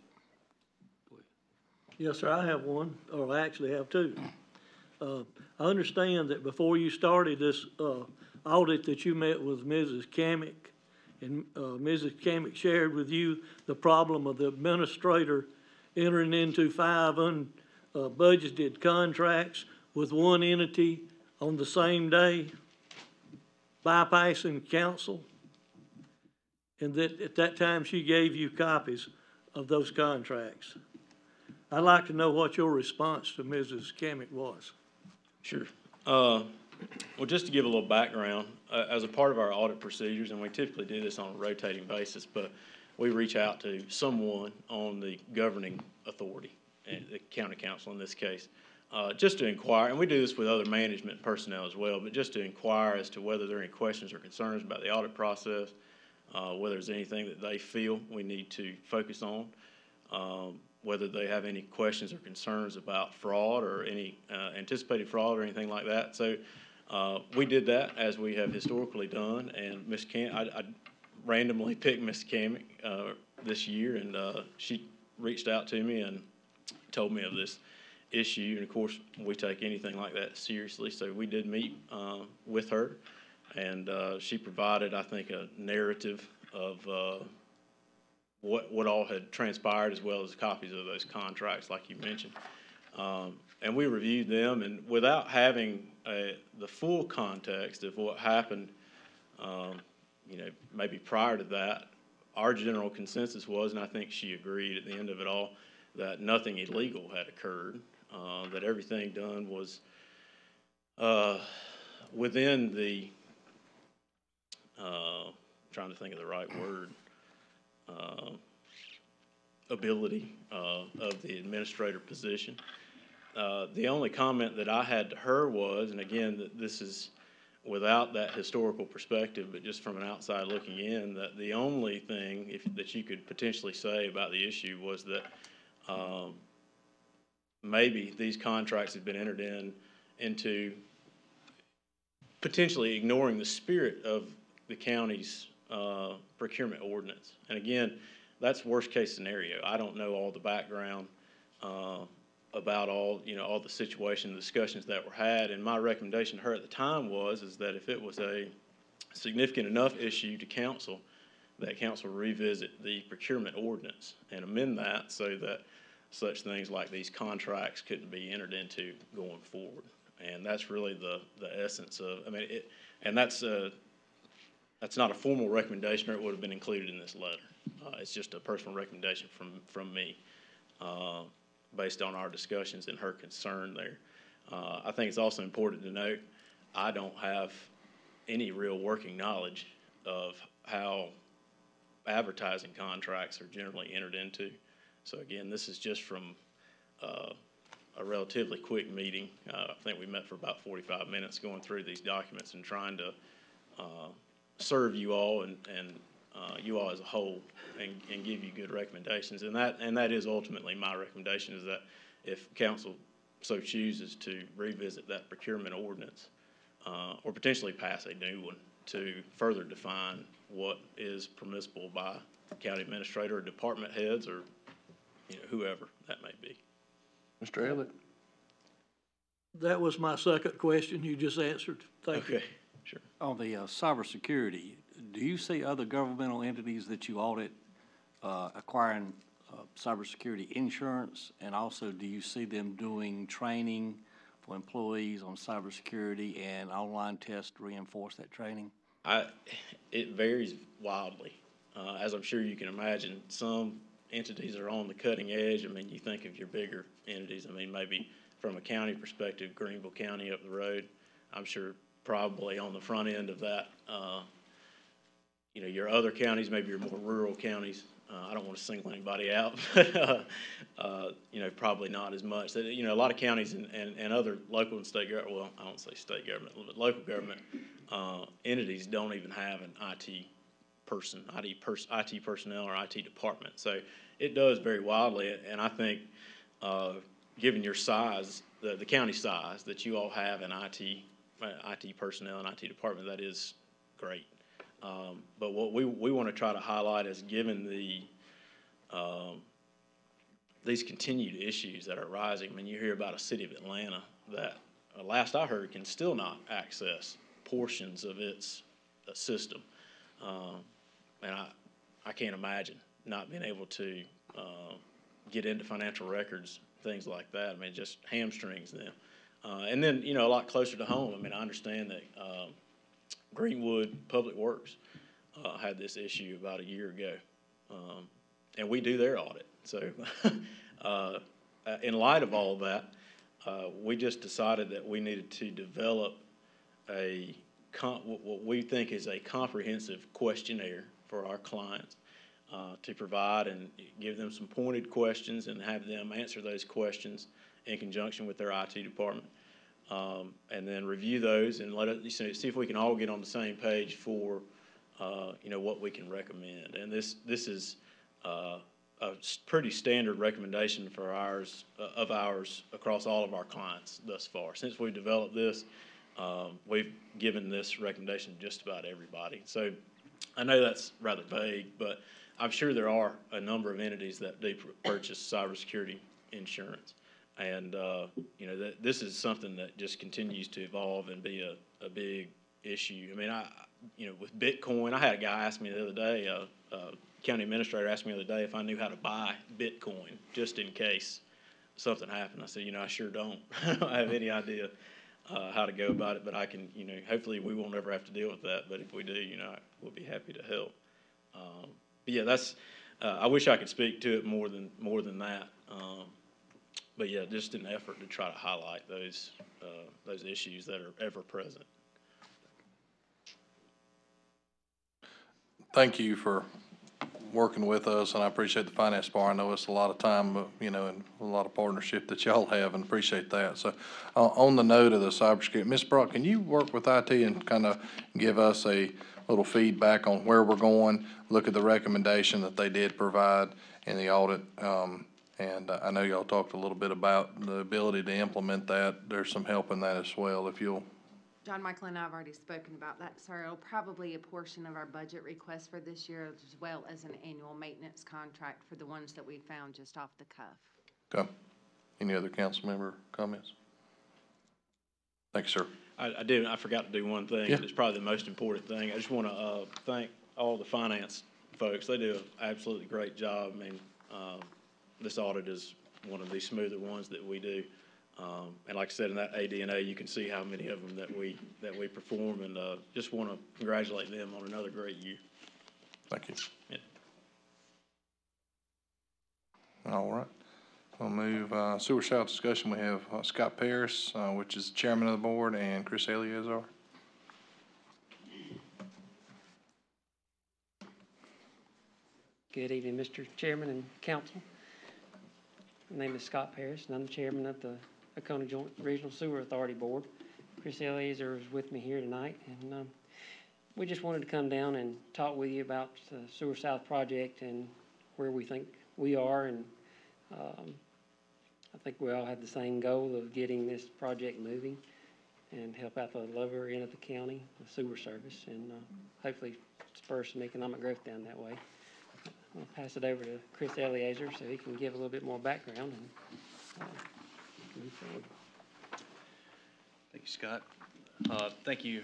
Yes, sir, I have one, or I actually have two. I understand that before you started this audit that you met with Mrs. Kamick, and Mrs. Kamick shared with you the problem of the administrator entering into 5 unbudgeted contracts with one entity on the same day, bypassing council. and that at that time she gave you copies of those contracts. I'd like to know what your response to Mrs. Kamick was. Sure. Well, just to give a little background, as a part of our audit procedures, and we typically do this on a rotating basis, but we reach out to someone on the governing authority, the county council in this case, just to inquire, and we do this with other management personnel as well, but just to inquire as to whether there are any questions or concerns about the audit process, whether there's anything that they feel we need to focus on, whether they have any questions or concerns about fraud or any anticipated fraud or anything like that. So we did that as we have historically done, and Ms. I randomly picked Ms. Kamick this year, and she reached out to me and told me of this issue, and of course we take anything like that seriously, so we did meet with her, and she provided, I think, a narrative of what all had transpired, as well as copies of those contracts like you mentioned. And we reviewed them, and without having the full context of what happened, maybe prior to that, our general consensus was, and I think she agreed at the end of it all, that nothing illegal had occurred, that everything done was within the, trying to think of the right word, ability of the administrator position. The only comment that I had to her was, and again, that this is without that historical perspective, but just from an outside looking in, that the only thing that you could potentially say about the issue was that maybe these contracts had been entered into potentially ignoring the spirit of the county's procurement ordinance. And again, that's worst case scenario. I don't know all the background about all the situation, the discussions that were had, and my recommendation to her at the time is that if it was a significant enough issue to council, that council revisit the procurement ordinance and amend that so that such things like these contracts couldn't be entered into going forward. And that's really the essence of, and that's not a formal recommendation, or it would have been included in this letter. It's just a personal recommendation from me, based on our discussions and her concern there. I think it's also important to note, I don't have any real working knowledge of how advertising contracts are generally entered into. So again, this is just from a relatively quick meeting. I think we met for about 45 minutes going through these documents and trying to serve you all and you all as a whole and give you good recommendations. And that is ultimately my recommendation, is that if council so chooses to revisit that procurement ordinance or potentially pass a new one to further define what is permissible by the county administrator or department heads or whoever that may be. Mr. Elliott? That was my second question you just answered. Thank you. Okay, sure. On the cybersecurity, do you see other governmental entities that you audit acquiring cybersecurity insurance? And also, do you see them doing training for employees on cybersecurity and online tests to reinforce that training? It varies wildly. As I'm sure you can imagine, some entities are on the cutting edge. You think of your bigger entities. Maybe from a county perspective, Greenville County up the road, I'm sure probably on the front end of that. Your other counties, maybe your more rural counties, I don't want to single anybody out, but, probably not as much. A lot of counties and other local and state government, well, I don't say state government, but local government entities don't even have an IT person, IT personnel or IT department. So it does vary wildly, and I think given your size, the county size, that you all have an IT personnel and IT department, that is great. But what we want to try to highlight is, given these continued issues that are rising. You hear about a city of Atlanta that, last I heard, can still not access portions of its system. And I can't imagine not being able to get into financial records, things like that. It just hamstrings them. And then, a lot closer to home, I understand that Greenwood Public Works had this issue about a year ago. And we do their audit. So in light of all of that, we just decided that we needed to develop what we think is a comprehensive questionnaire for our clients to provide and give them some pointed questions and have them answer those questions in conjunction with their IT department. And then review those and see if we can all get on the same page for what we can recommend. And this is a pretty standard recommendation for ours across all of our clients thus far. Since we've developed this, we've given this recommendation to just about everybody. So I know that's rather vague, but I'm sure there are a number of entities that do purchase cybersecurity insurance. And, this is something that just continues to evolve and be a big issue. I mean, with Bitcoin, I had a guy ask me the other day, county administrator asked me the other day if I knew how to buy Bitcoin just in case something happened. I said, I sure don't. I don't have any idea how to go about it, but I can, hopefully we won't ever have to deal with that. But if we do, we'll be happy to help. But yeah, I wish I could speak to it more than that. But yeah, just an effort to try to highlight those issues that are ever present. Thank you for working with us, and I appreciate the finance bar. I know it's a lot of time, and a lot of partnership that y'all have, and appreciate that. So on the note of the cybersecurity, Ms. Brock, can you work with IT and kind of give us a little feedback on where we're going, look at the recommendation that they did provide in the audit? And I know y'all talked a little bit about the ability to implement that. There's some help in that as well, if you'll. John Michael and I have already spoken about that, sir. It'll probably a portion of our budget request for this year, as well as an annual maintenance contract for the ones that we found just off the cuff. Okay. Any other council member comments? Thank you, sir. I forgot to do one thing. Yeah. It's probably the most important thing. I just want to thank all the finance folks. They do an absolutely great job. I mean, this audit is one of the smoother ones that we do. And like I said, in that AD&A, you can see how many of them that we perform, and just want to congratulate them on another great year. Thank you. Yeah. All right. We'll move sewer south discussion. We have Scott Paris, which is chairman of the board, and Chris Eleazar. Good evening, Mr. Chairman and Council. My name is Scott Paris, and I'm the chairman of the Oconee Joint Regional Sewer Authority Board. Chris Eleazar is with me here tonight, and we just wanted to come down and talk with you about the Sewer South project and where we think we are. And I think we all have the same goal of getting this project moving and help out the lower end of the county, the sewer service, and hopefully spur some economic growth down that way. I'll pass it over to Chris Eleazar so he can give a little bit more background and move forward. Thank you, Scott. Thank you,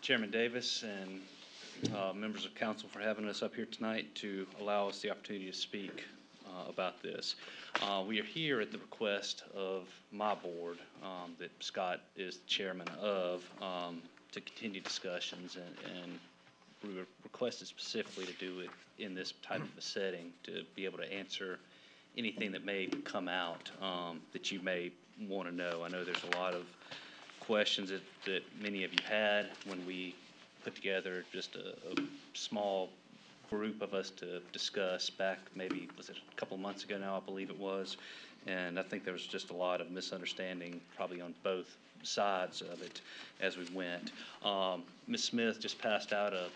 Chairman Davis and members of council for having us up here tonight to allow us the opportunity to speak about this. We are here at the request of my board that Scott is the chairman of to continue discussions, and we were requested specifically to do it in this type of a setting to be able to answer anything that may come out that you may want to know. I know there's a lot of questions that many of you had when we put together just a small group of us to discuss back maybe, was it a couple of months ago now, I believe it was. And I think there was just a lot of misunderstanding probably on both sides of it as we went. Ms. Smith just passed out a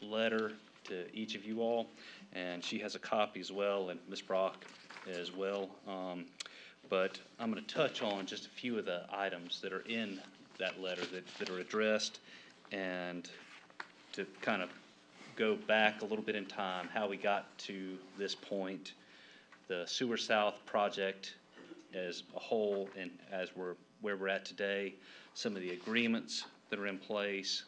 letter to each of you all, and she has a copy as well, and Ms. Brock as well. But I'm going to touch on just a few of the items that are in that letter that are addressed, and to kind of go back a little bit in time, how we got to this point, the Sewer South project as a whole, and as where we're at today, some of the agreements that are in place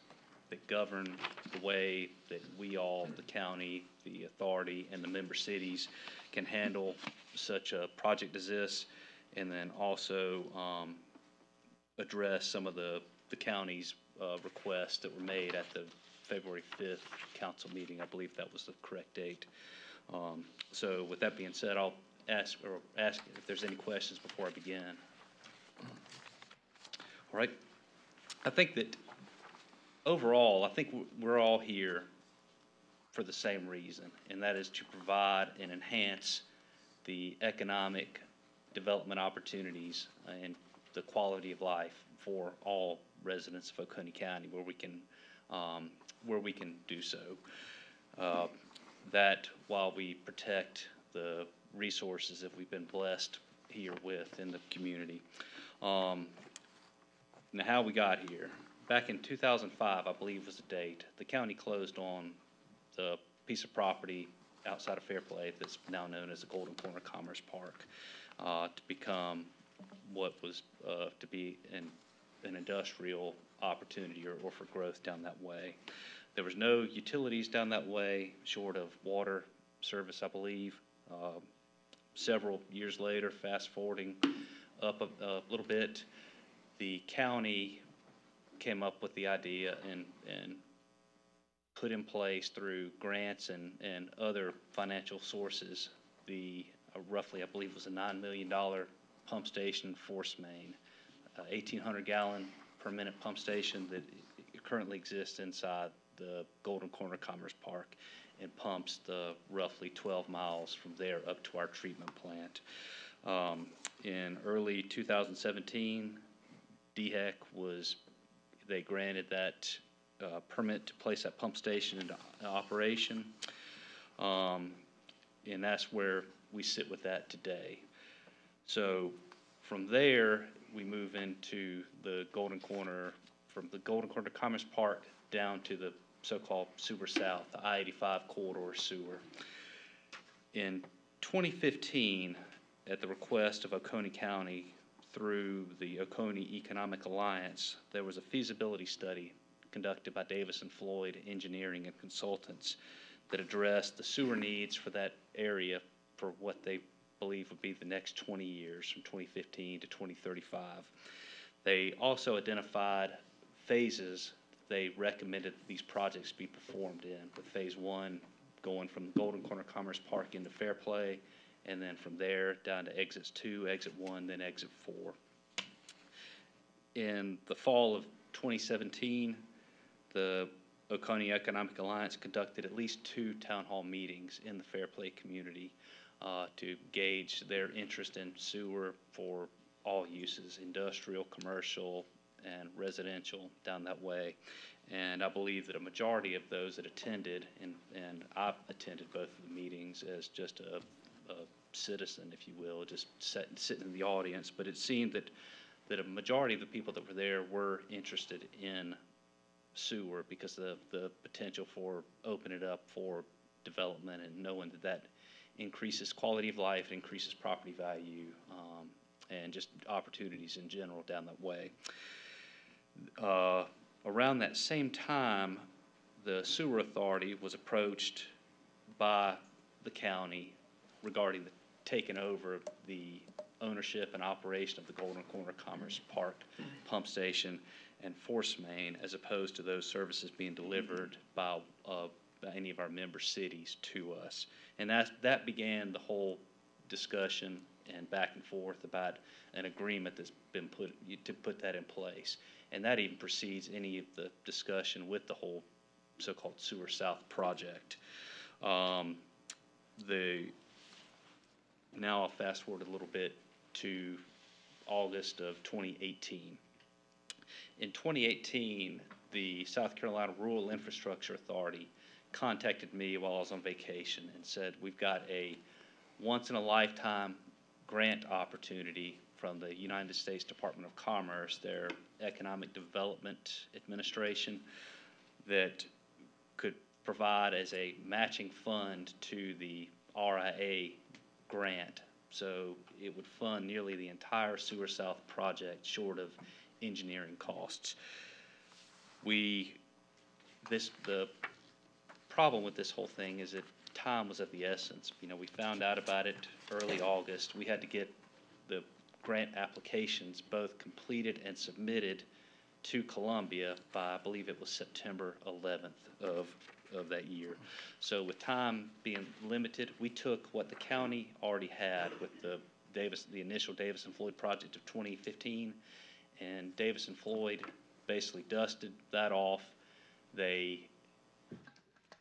that govern the way that we all, the county, the authority, and the member cities can handle such a project as this, and then also address some of the county's requests that were made at the February 5th council meeting. I believe that was the correct date. So with that being said, I'll ask if there's any questions before I begin. All right. I think that overall, I think we're all here for the same reason, and that is to provide and enhance the economic development opportunities and the quality of life for all residents of Oconee County where we can do so. That while we protect the resources that we've been blessed here with in the community. Now how we got here. Back in 2005, I believe was the date, the county closed on the piece of property outside of Fairplay that's now known as the Golden Corner Commerce Park to become what was to be an industrial opportunity or for growth down that way. There was no utilities down that way short of water service, I believe. Several years later, fast forwarding up a little bit, the county came up with the idea and put in place through grants and other financial sources the roughly, I believe, was a $9 million pump station force main, 1,800 gallon per minute pump station that currently exists inside the Golden Corner Commerce Park and pumps the roughly 12 miles from there up to our treatment plant. In early 2017, DHEC they granted that permit to place that pump station into operation. And that's where we sit with that today. So from there, we move into the Golden Corner, from the Golden Corner Commerce Park down to the so-called Sewer South, the I-85 corridor sewer. In 2015, at the request of Oconee County through the Oconee Economic Alliance, there was a feasibility study conducted by Davis and Floyd Engineering and Consultants that addressed the sewer needs for that area for what they believe would be the next 20 years, from 2015 to 2035. They also identified phases they recommended that these projects be performed in, with phase 1 going from Golden Corner Commerce Park into Fairplay, and then from there down to exits 2, exit 1, then exit 4. In the fall of 2017, the Oconee Economic Alliance conducted at least 2 town hall meetings in the Fairplay community to gauge their interest in sewer for all uses, industrial, commercial, and residential down that way. And I believe that a majority of those that attended, and I've attended both of the meetings as just a citizen, if you will, just sitting in the audience, but it seemed that a majority of the people that were there were interested in sewer because of the potential for opening it up for development and knowing that increases quality of life, increases property value, and just opportunities in general down that way. Around that same time, the Sewer Authority was approached by the county regarding the taking over the ownership and operation of the Golden Corner Commerce Park pump station and force main, as opposed to those services being delivered by any of our member cities to us. And that began the whole discussion and back and forth about an agreement that's been put to put that in place. And that even precedes any of the discussion with the whole so-called Sewer South project. Now I'll fast forward a little bit to August of 2018. In 2018, the South Carolina Rural Infrastructure Authority contacted me while I was on vacation and said, we've got a once-in-a-lifetime grant opportunity from the United States Department of Commerce, their Economic Development Administration, that could provide as a matching fund to the RIA grant. So it would fund nearly the entire Sewer South project short of engineering costs. The problem with this whole thing is that time was of the essence. You know, we found out about it early August. We had to get the grant applications both completed and submitted to Columbia by, I believe it was September 11th of that year. So with time being limited, we took what the county already had with the initial Davis and Floyd project of 2015, and Davis and Floyd basically dusted that off. They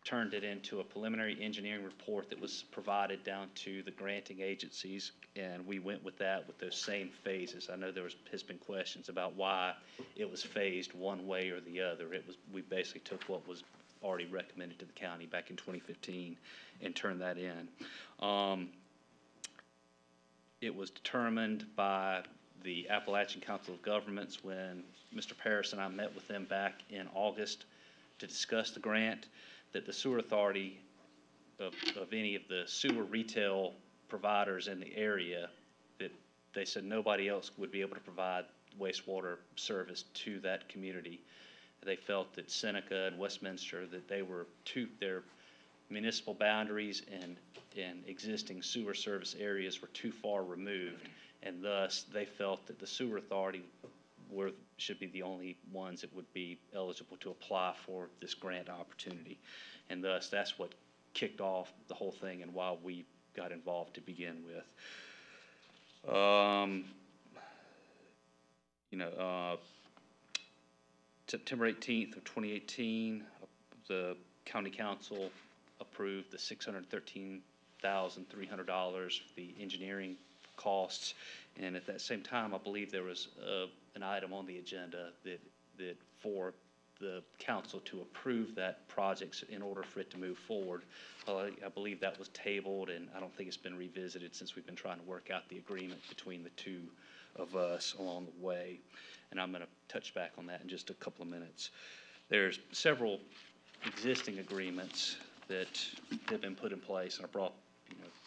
turned it into a preliminary engineering report that was provided down to the granting agencies, and we went with that with those same phases. I know has been questions about why it was phased one way or the other. We basically took what was already recommended to the county back in 2015 and turned that in. It was determined by the Appalachian Council of Governments when Mr. Paris and I met with them back in August to discuss the grant, that the sewer authority of any of the sewer retail providers in the area, that they said nobody else would be able to provide wastewater service to that community. They felt that Seneca and Westminster, that their municipal boundaries and existing sewer service areas were too far removed, and thus they felt that the sewer authority should be the only ones that would be eligible to apply for this grant opportunity. And thus that's what kicked off the whole thing and why we got involved to begin with. September 18th of 2018, the county council approved the $613,300 for the engineering costs, and at that same time, I believe there was an item on the agenda that for the council to approve that project in order for it to move forward. I believe that was tabled, and I don't think it's been revisited since we've been trying to work out the agreement between the two of us along the way. And I'm going to touch back on that in just a couple of minutes. There's several existing agreements that have been put in place, and I brought,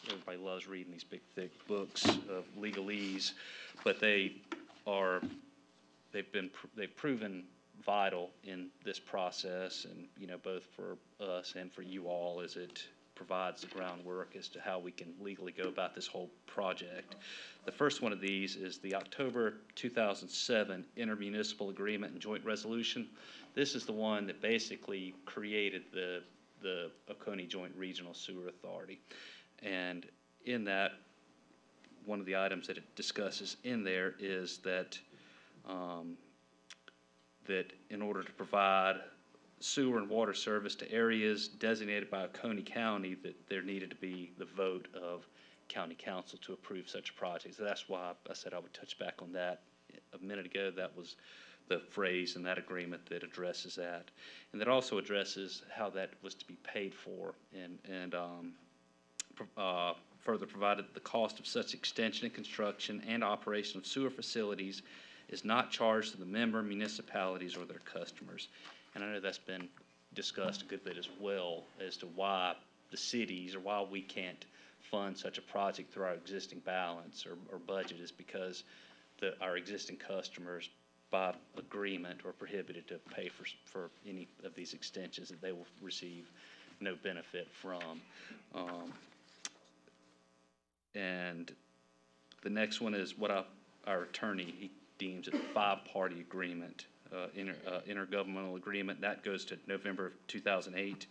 everybody loves reading these big, thick books of legalese, but they've proven vital in this process, and both for us and for you all, as it provides the groundwork as to how we can legally go about this whole project. The first one of these is the October 2007 Intermunicipal Agreement and Joint Resolution. This is the one that basically created the Oconee Joint Regional Sewer Authority. And in that, one of the items that it discusses in there is that that in order to provide sewer and water service to areas designated by Oconee County, that there needed to be the vote of county council to approve such a project. So that's why I said I would touch back on that a minute ago. That was the phrase in that agreement that addresses that. And that also addresses how that was to be paid for, and further provided that the cost of such extension and construction and operation of sewer facilities is not charged to the member municipalities or their customers. And I know that's been discussed a good bit as well as to why the cities, or why we can't fund such a project through our existing balance or budget, is because our existing customers by agreement are prohibited to pay for any of these extensions that they will receive no benefit from. And the next one is what our attorney, he deems it a 5-party agreement, intergovernmental agreement. That goes to November of 2008,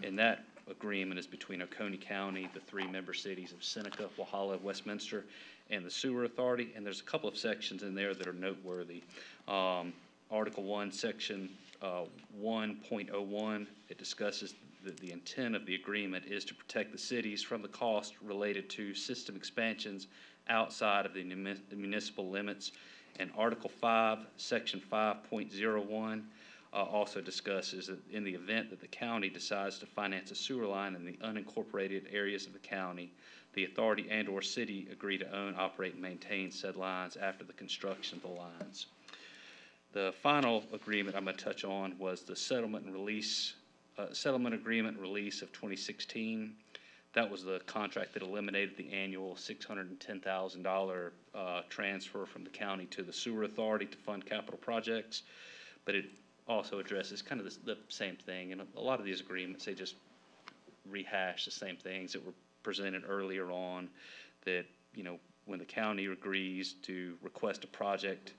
and that agreement is between Oconee County, the 3 member cities of Seneca, Walhalla, Westminster, and the Sewer Authority. And there's a couple of sections in there that are noteworthy. Article 1, Section 1.01, it discusses that the intent of the agreement is to protect the cities from the cost related to system expansions outside of the municipal limits. And Article 5, Section 5.01 also discusses that in the event that the county decides to finance a sewer line in the unincorporated areas of the county, the authority and/or city agree to own, operate, and maintain said lines after the construction of the lines. The final agreement I'm going to touch on was the settlement agreement release of 2016. That was the contract that eliminated the annual $610,000 transfer from the county to the sewer authority to fund capital projects. But it also addresses kind of the same thing. And a lot of these agreements, they just rehash the same things that were presented earlier on, that, when the county agrees to request a project,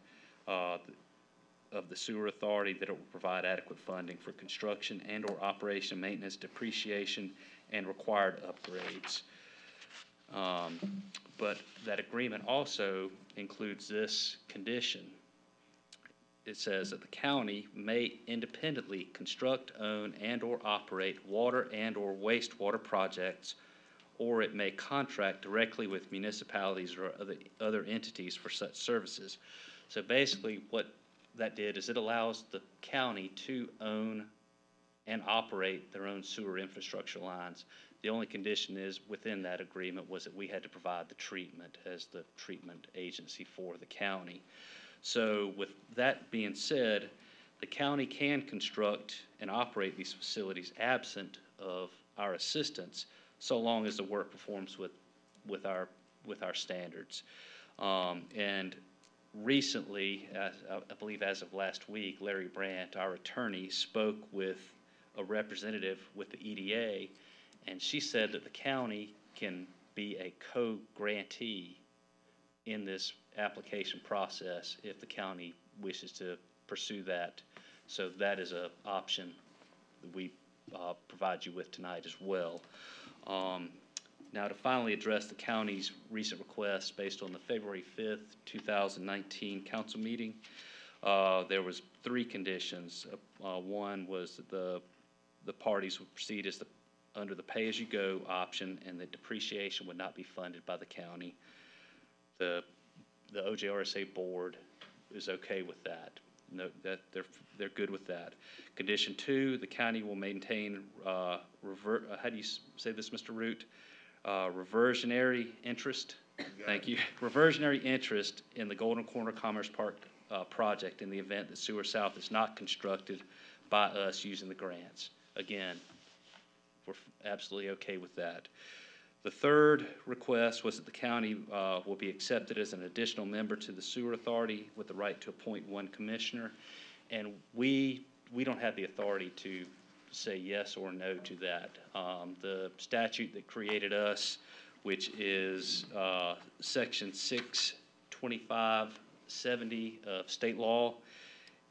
of the sewer authority, that it will provide adequate funding for construction and/or operation, maintenance, depreciation, and required upgrades. But that agreement also includes this condition. It says that the county may independently construct, own, and/or operate water and/or wastewater projects, or it may contract directly with municipalities or other entities for such services. So basically what that did is it allows the county to own and operate their own sewer infrastructure lines. The only condition is within that agreement was that we had to provide the treatment as the treatment agency for the county. So with that being said, the county can construct and operate these facilities absent of our assistance, so long as the work performs with our standards. And recently, I believe as of last week, Larry Brandt, our attorney, spoke with a representative with the EDA, and she said that the county can be a co-grantee in this application process if the county wishes to pursue that. So that is an option that we provide you with tonight as well. Now, to finally address the county's recent request based on the February 5th, 2019 council meeting, there was 3 conditions. One was that the parties would proceed as under the pay-as-you-go option, and that depreciation would not be funded by the county. The OJRSA board is okay with that. No, that they're good with that. Condition 2: the county will maintain how do you say this, Mr. Root? Reversionary interest. Thank you. Reversionary interest in the Golden Corner Commerce Park project in the event that Sewer South is not constructed by us using the grants. Again, we're absolutely okay with that. The third request was that the county will be accepted as an additional member to the sewer authority with the right to appoint 1 commissioner. And we don't have the authority to say yes or no to that. The statute that created us, which is Section 62570 of state law,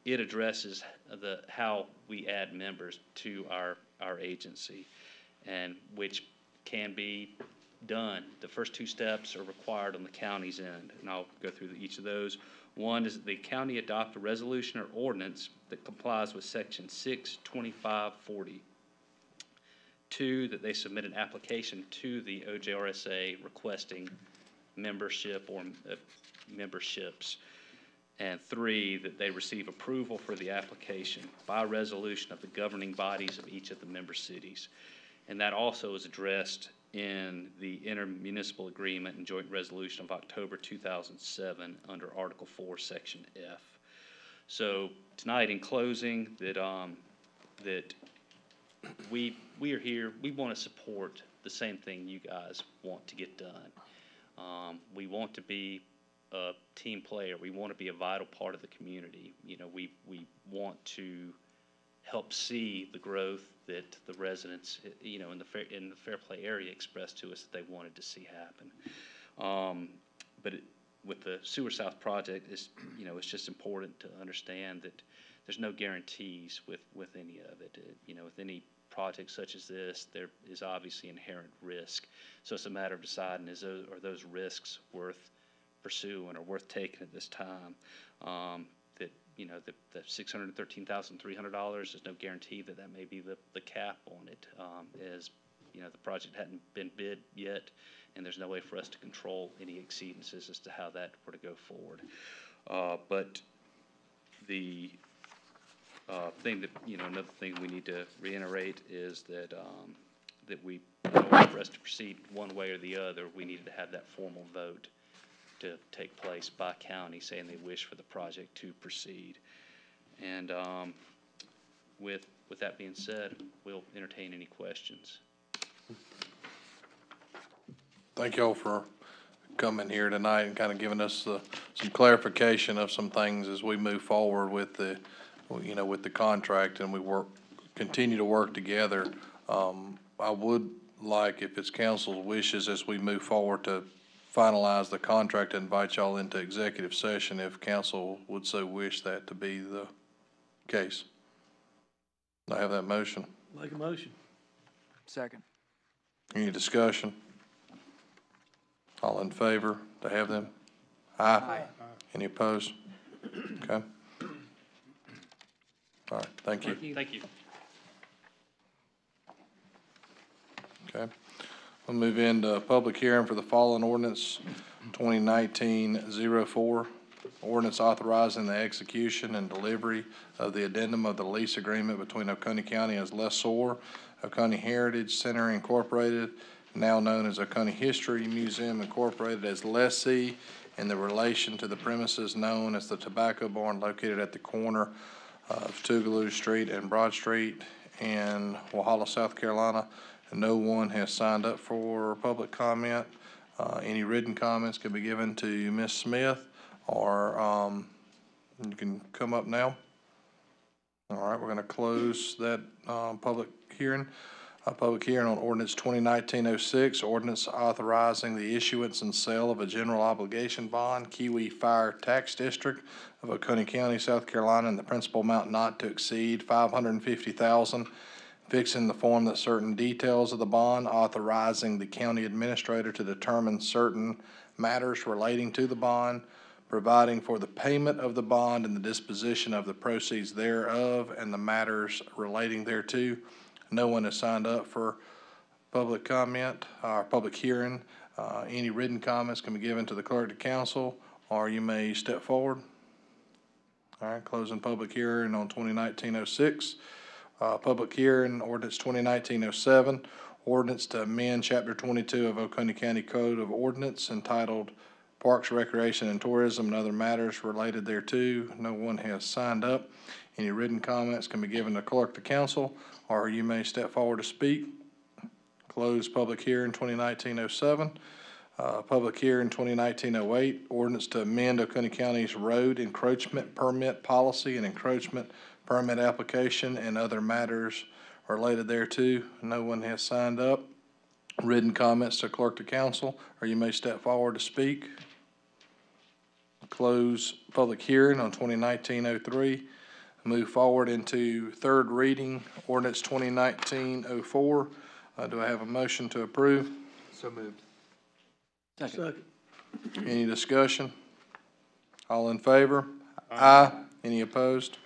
it addresses how we add members to our agency, and which can be done. The first 2 steps are required on the county's end, and I'll go through each of those. One is that the county adopt a resolution or ordinance that complies with Section 62540. 2, that they submit an application to the OJRSA requesting membership or memberships. And 3, that they receive approval for the application by resolution of the governing bodies of each of the member cities. And that also is addressed in the intermunicipal agreement and joint resolution of October 2007 under Article 4, Section F. So tonight, in closing, that we are here. We want to support the same thing you guys want to get done. We want to be a team player. We want to be a vital part of the community. You know, we want to help see the growth that the residents, you know, in the Fairplay area expressed to us that they wanted to see happen. But with the Sewer South project, it's just important to understand that there's no guarantees with any of it. You know, with any project such as this, there is obviously inherent risk. So it's a matter of deciding, are those risks worth pursuing or worth taking at this time? The $613,300, there's no guarantee that may be the cap on it, as you know, the project hadn't been bid yet, and there's no way for us to control any exceedances as to how that were to go forward. But the thing that, another thing we need to reiterate is that that we, in order for us to proceed one way or the other, we needed to have that formal vote to take place by county saying they wish for the project to proceed. And with that being said, we'll entertain any questions. Thank y'all for coming here tonight and kind of giving us some clarification of some things as we move forward with the contract and we continue to work together. I would like, if it's council's wishes as we move forward, to finalize the contract, invite y'all into executive session if council would so wish that to be the case. Do I have that motion? Make a motion. Second. Any discussion? All in favor to have them? Aye. Any opposed? Okay. All right, thank you. Thank you. Okay. We'll move into public hearing for the following ordinance 2019-04. Ordinance authorizing the execution and delivery of the addendum of the lease agreement between Oconee County as lessor, Oconee Heritage Center Incorporated, now known as Oconee History Museum Incorporated, as lessee in the relation to the premises known as the Tobacco Barn located at the corner of Tougaloo Street and Broad Street in Walhalla, South Carolina. And no one has signed up for public comment. Any written comments can be given to Ms. Smith, or you can come up now. All right, we're going to close that public hearing. A public hearing on ordinance 2019-06, ordinance authorizing the issuance and sale of a general obligation bond, Kiwi Fire Tax District of Oconee County, South Carolina, in the principal amount not to exceed $550,000, fixing the form that certain details of the bond, authorizing the county administrator to determine certain matters relating to the bond, providing for the payment of the bond and the disposition of the proceeds thereof and the matters relating thereto. No one has signed up for public comment or public hearing. Any written comments can be given to the clerk to council, or you may step forward. All right, closing public hearing on 2019-06. Public hearing, ordinance 2019-07, ordinance to amend Chapter 22 of Oconee County Code of Ordinance entitled Parks, Recreation, and Tourism and other matters related thereto. No one has signed up. Any written comments can be given to clerk to council, or you may step forward to speak. Close public hearing 2019-07. Public hearing 2019-08, ordinance to amend Oconee County's road encroachment permit policy and encroachment permit application and other matters related thereto. No one has signed up. Written comments to clerk to council, or you may step forward to speak. Close public hearing on 2019-03. Move forward into third reading, ordinance 2019-04. Do I have a motion to approve? So moved. Second. Any discussion? All in favor? Aye. Any opposed?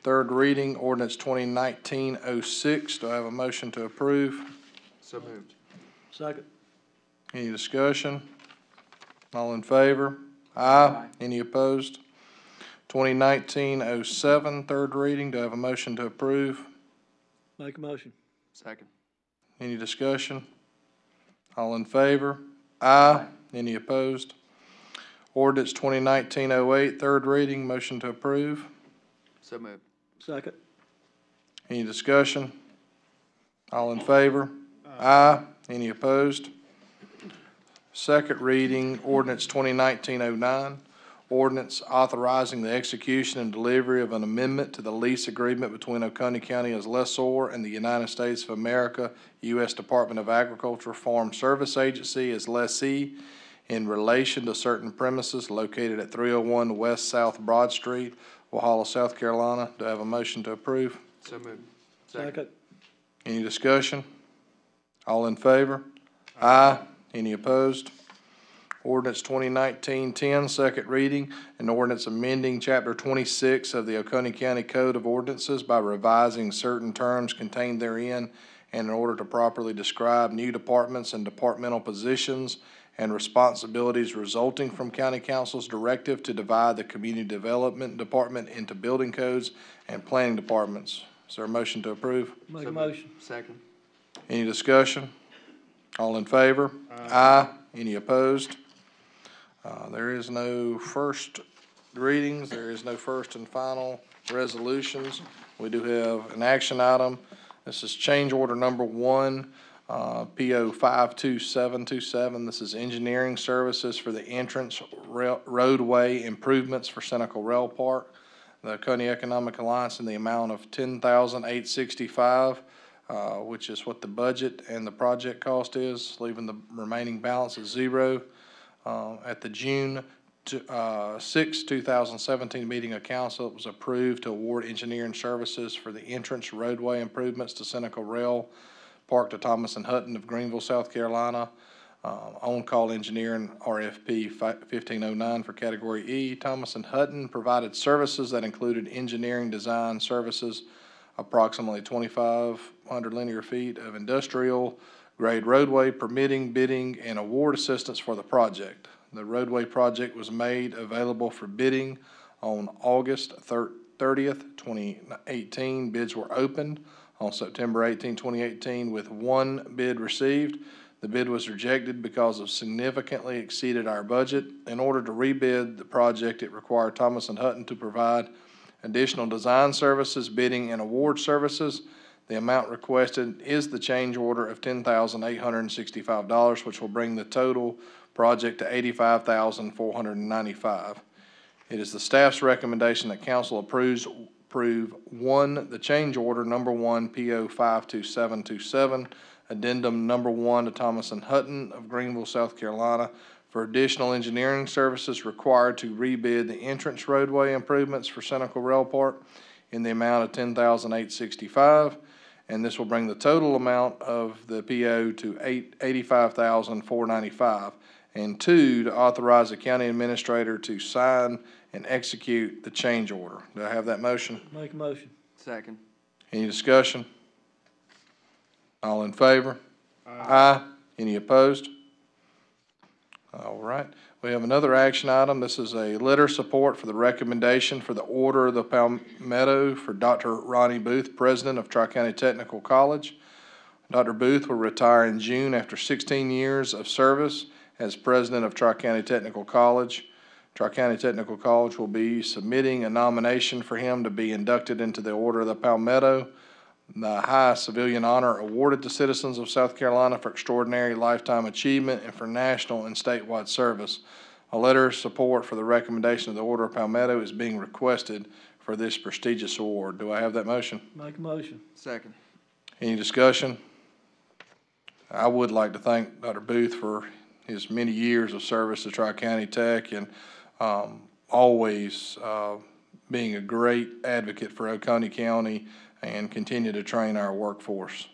Third reading, ordinance 2019-06. Do I have a motion to approve? So moved. Second. Any discussion? All in favor? Aye. Any opposed? 2019-07, third reading. Do I have a motion to approve? Make a motion. Second. Any discussion? All in favor? Aye. Any opposed? Ordinance 2019-08, third reading. Motion to approve. So moved. Second. Any discussion? All in favor? Aye. Any opposed? Second reading, ordinance 2019-09, ordinance authorizing the execution and delivery of an amendment to the lease agreement between Oconee County as lessor and the United States of America, U.S. Department of Agriculture Farm Service Agency as lessee in relation to certain premises located at 301 West South Broad Street, Walhalla, South Carolina. Do I have a motion to approve? So moved. Second. Any discussion? All in favor? Aye. Any opposed? Ordinance 2019-10, second reading, an ordinance amending Chapter 26 of the Oconee County Code of Ordinances by revising certain terms contained therein and in order to properly describe new departments and departmental positions and responsibilities resulting from County Council's directive to divide the Community Development Department into building codes and planning departments. Is there a motion to approve? Make a motion. Second. Any discussion? All in favor? Aye. Any opposed? There is no first readings. There is no first and final resolutions. We do have an action item. This is change order number 1, PO 52727. This is engineering services for the entrance roadway improvements for Seneca Rail Park. The Oconee Economic Alliance in the amount of $10,865. which is what the budget and the project cost is, leaving the remaining balance at zero. At the June 6, 2017 meeting of council, it was approved to award engineering services for the entrance roadway improvements to Seneca Rail Park to Thomas and Hutton of Greenville, South Carolina. On-call engineering RFP 1509 for category E. Thomas and Hutton provided services that included engineering design services, approximately 2,500 linear feet of industrial grade roadway, permitting, bidding, and award assistance for the project. The roadway project was made available for bidding on August 30th, 2018. Bids were opened on September 18, 2018, with one bid received. The bid was rejected because it significantly exceeded our budget. In order to rebid the project, it required Thomas and Hutton to provide additional design services, bidding, and award services. The amount requested is the change order of $10,865, which will bring the total project to $85,495. It is the staff's recommendation that council approve one, the change order number 1, PO 52727, addendum number 1 to Thomas and Hutton of Greenville, South Carolina, for additional engineering services required to rebid the entrance roadway improvements for Seneca Rail Park in the amount of $10,865, and this will bring the total amount of the PO to $85,495. And 2, to authorize the county administrator to sign and execute the change order. Do I have that motion? Make a motion. Second. Any discussion? All in favor? Aye. Any opposed? All right. We have another action item. This is a letter of support for the recommendation for the Order of the Palmetto for Dr. Ronnie Booth, President of Tri-County Technical College. Dr. Booth will retire in June after 16 years of service as President of Tri-County Technical College. Tri-County Technical College will be submitting a nomination for him to be inducted into the Order of the Palmetto, the highest civilian honor awarded to citizens of South Carolina for extraordinary lifetime achievement and for national and statewide service. A letter of support for the recommendation of the Order of Palmetto is being requested for this prestigious award. Do I have that motion? Make a motion. Second. Any discussion? I would like to thank Dr. Booth for his many years of service to Tri-County Tech and always being a great advocate for Oconee County and continue to train our workforce.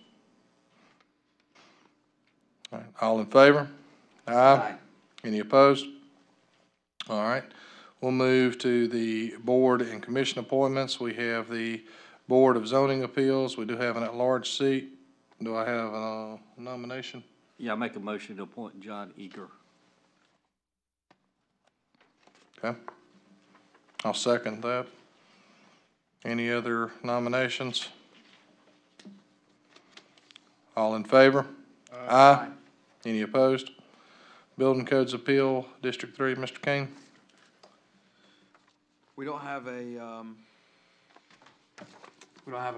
All right. All in favor? Aye. Any opposed? All right. We'll move to the board and commission appointments. We have the Board of Zoning Appeals. We do have an at-large seat. Do I have a nomination? Yeah, I make a motion to appoint John Eager. Okay. I'll second that. Any other nominations? All in favor? Aye. Any opposed? Building Codes Appeal, District 3, Mr. Kane? We don't have a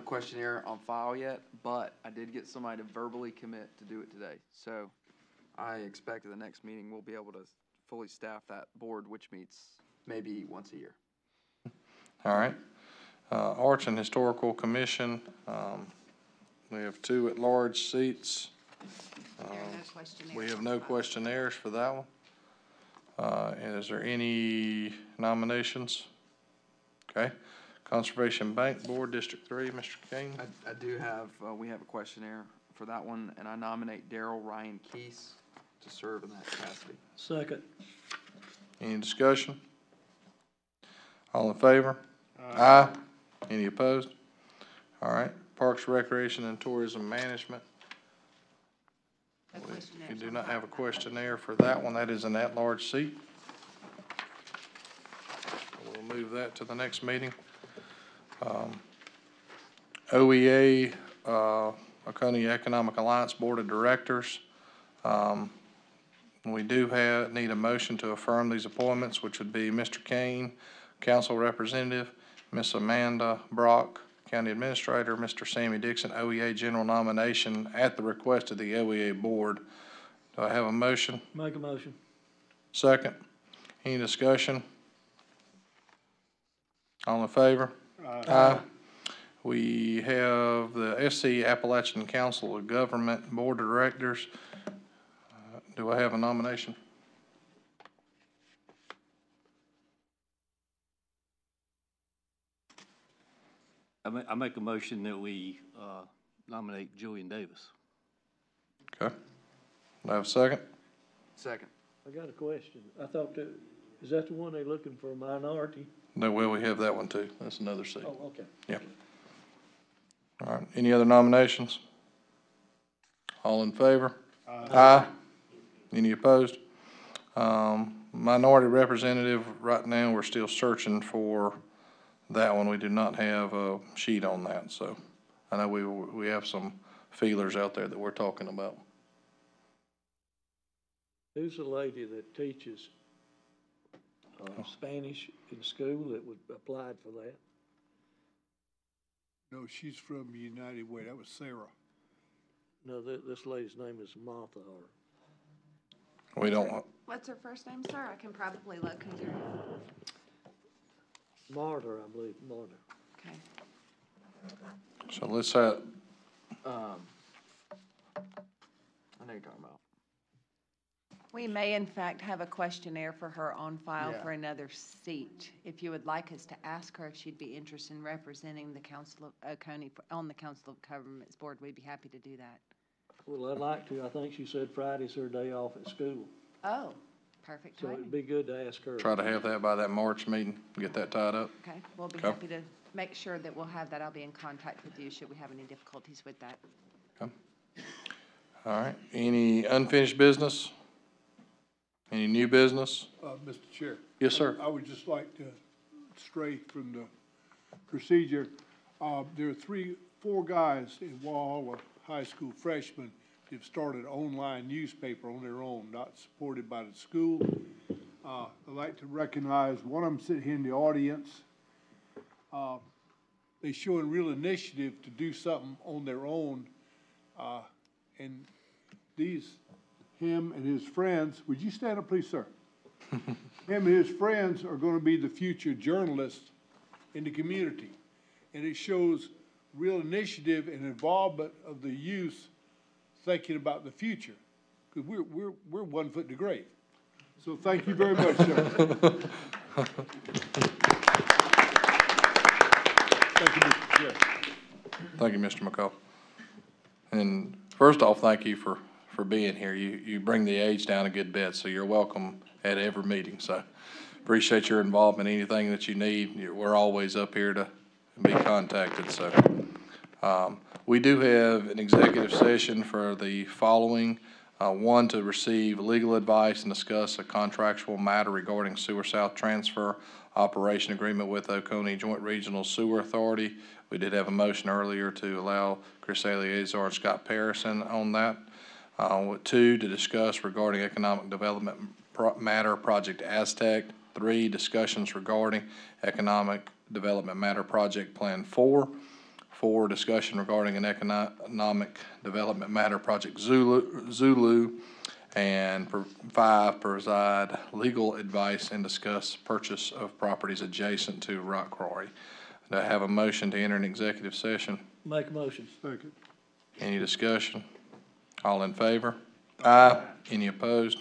questionnaire on file yet, but I did get somebody to verbally commit to do it today. So I expect at the next meeting we'll be able to fully staff that board, which meets maybe once a year. All right. Arts and Historical Commission, we have 2 at-large seats. There are no questionnaires. We have no questionnaires for that one. Is there any nominations? Okay. Conservation Bank Board, District 3, Mr. King. I do have, we have a questionnaire for that one, and I nominate Daryl Ryan Keese to serve in that capacity. Second. Any discussion? All in favor? Aye. Any opposed? All right. Parks, Recreation, and Tourism Management. No questionnaires We do on not file have a for that. questionnaire for that one. That is an at-large seat. We'll move that to the next meeting. OEA, Oconee Economic Alliance Board of Directors. We do need a motion to affirm these appointments, which would be Mr. Kane, Council Representative, Miss Amanda Brock, County Administrator, Mr. Sammy Dixon, OEA General Nomination at the request of the OEA Board. Do I have a motion? Make a motion. Second. Any discussion? All in favor? Aye. We have the SC Appalachian Council of Government Board of Directors. Do I have a nomination? I make a motion that we nominate Julian Davis. Okay. Do I have a second? Second. I got a question. I thought that, is that the one they looking for a minority? No, well, we have that one too. That's another seat. Oh, okay. Yeah. All right. Any other nominations? All in favor? Aye. Any opposed? Minority representative, right now, we're still searching for that one. We do not have a sheet on that, so I know we have some feelers out there that we're talking about. Who's the lady that teaches Spanish in school that would applied for that? No, she's from United Way. That was Sarah. No, this lady's name is Martha, or We don't, What's her first name, sir? I can probably locate her. Marta, I believe, Marta. Okay. so let's have, I know you're talking about. We may in fact have a questionnaire for her on file Yeah. for another seat. If you would like us to ask her if she'd be interested in representing the Council of Oconee on the Council of Governments Board, we'd be happy to do that. Well, I'd like to. I think she said Friday's her day off at school, Oh, perfect so timing. it'd be good to ask her. try to have that by that March meeting, get that tied up. Okay, we'll be Okay. happy to make sure that we'll have that. I'll be in contact with you should we have any difficulties with that. Okay. All right. Any unfinished business? Any new business? Mr. Chair. Yes, sir. I would just like to stray from the procedure. There are four guys in Walhalla High School, freshmen, who've started an online newspaper on their own, not supported by the school. I'd like to recognize one of them sitting here in the audience. They're showing real initiative to do something on their own. And him and his friends, would you stand up, please, sir? Him and his friends are going to be the future journalists in the community. And it shows real initiative and involvement of the youth thinking about the future. Because we're 1 foot in the grave. So thank you very much, sir. Thank you, Mr. Chair. Thank you, Mr. McCall. And first off, thank you for being here. You bring the age down a good bit, so you're welcome at every meeting. So appreciate your involvement. Anything that you need, we're always up here to be contacted. So we do have an executive session for the following. One, to receive legal advice and discuss a contractual matter regarding Sewer South transfer operation agreement with Oconee Joint Regional Sewer Authority. We did have a motion earlier to allow Chris Eleazar and Scott Parrison on that. Two, to discuss regarding economic development matter project Aztec. Three, discussions regarding economic development matter project Plan 4. Four, discussion regarding an economic development matter project Zulu. And five, provide legal advice and discuss purchase of properties adjacent to rock quarry. Do I have a motion to enter an executive session? Make a motion. Second. Any discussion? All in favor? Aye. Any opposed?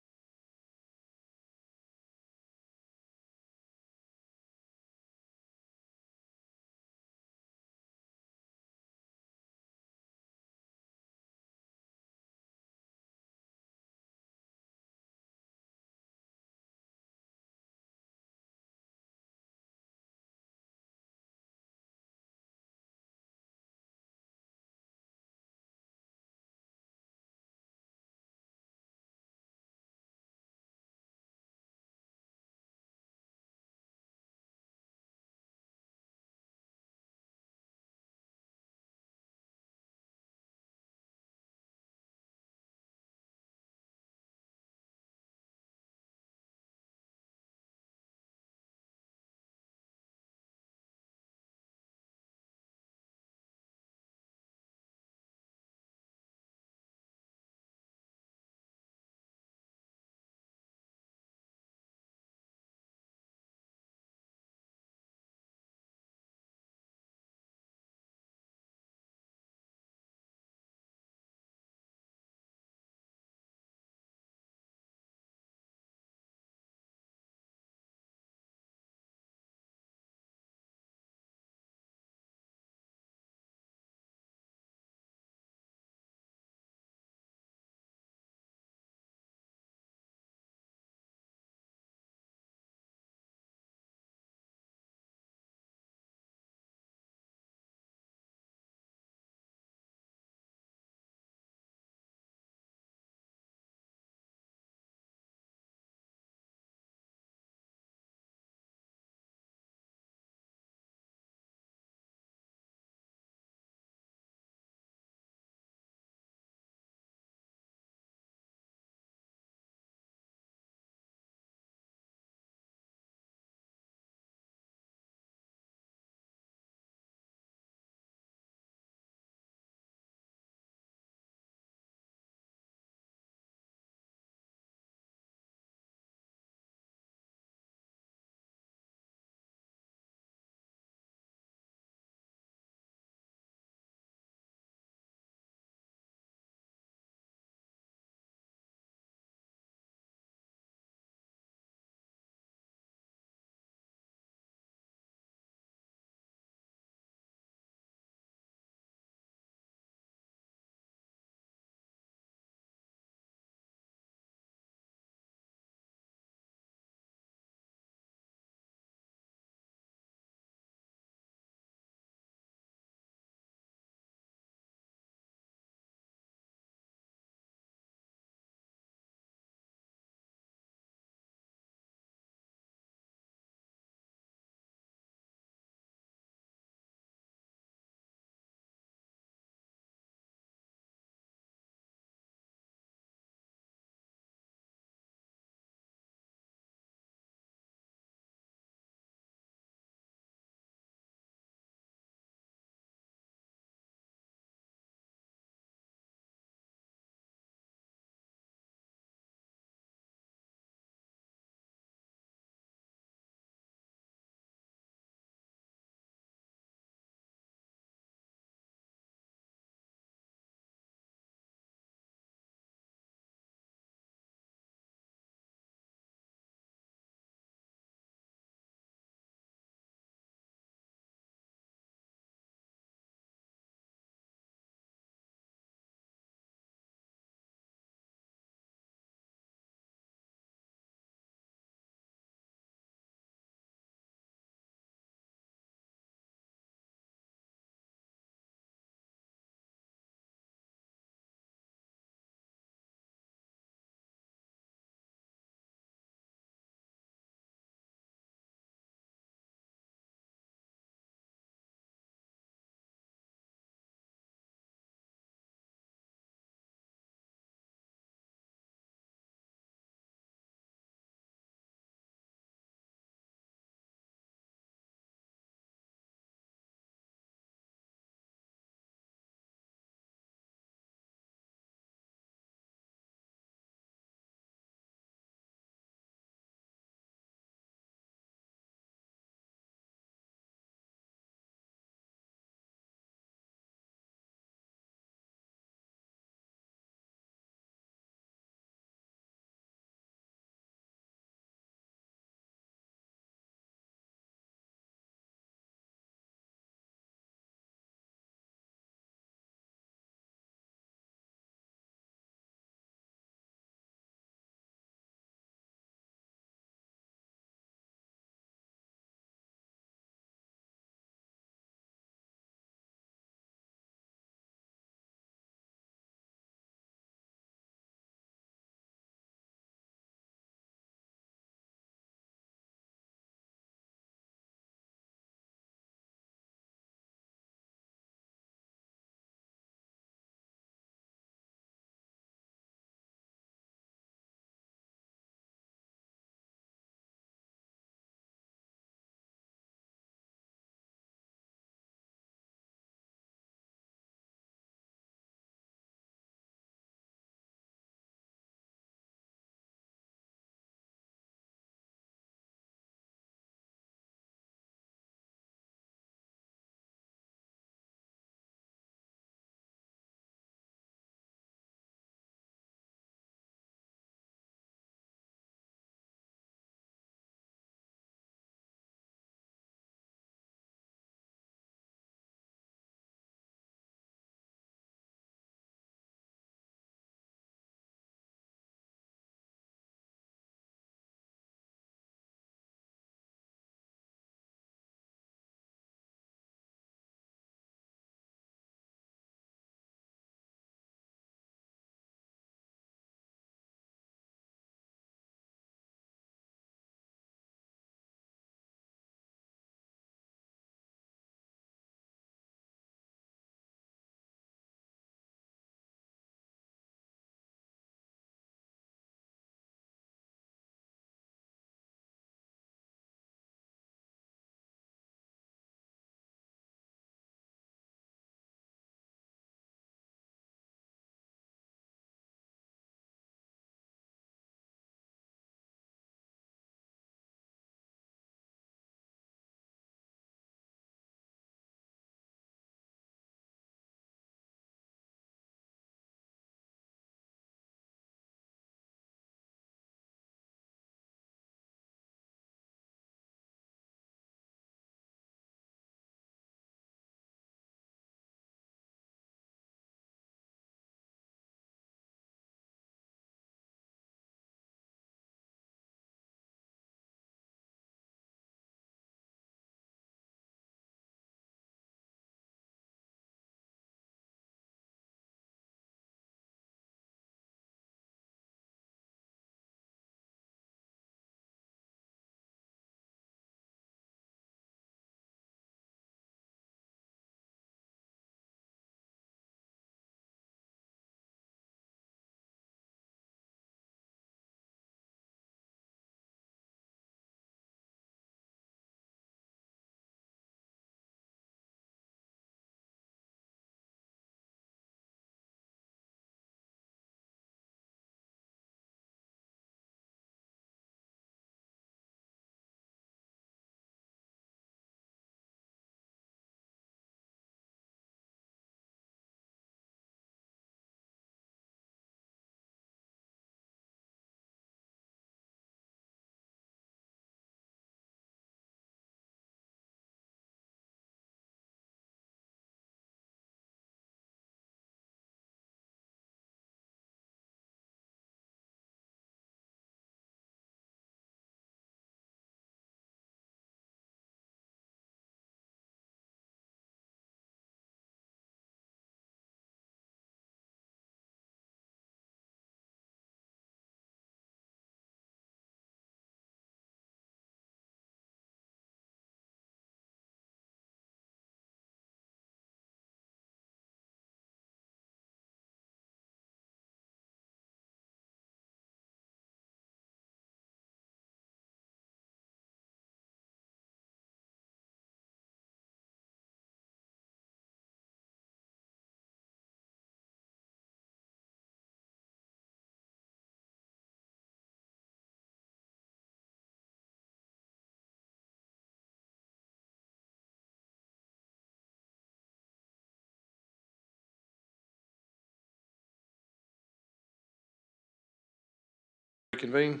reconvene?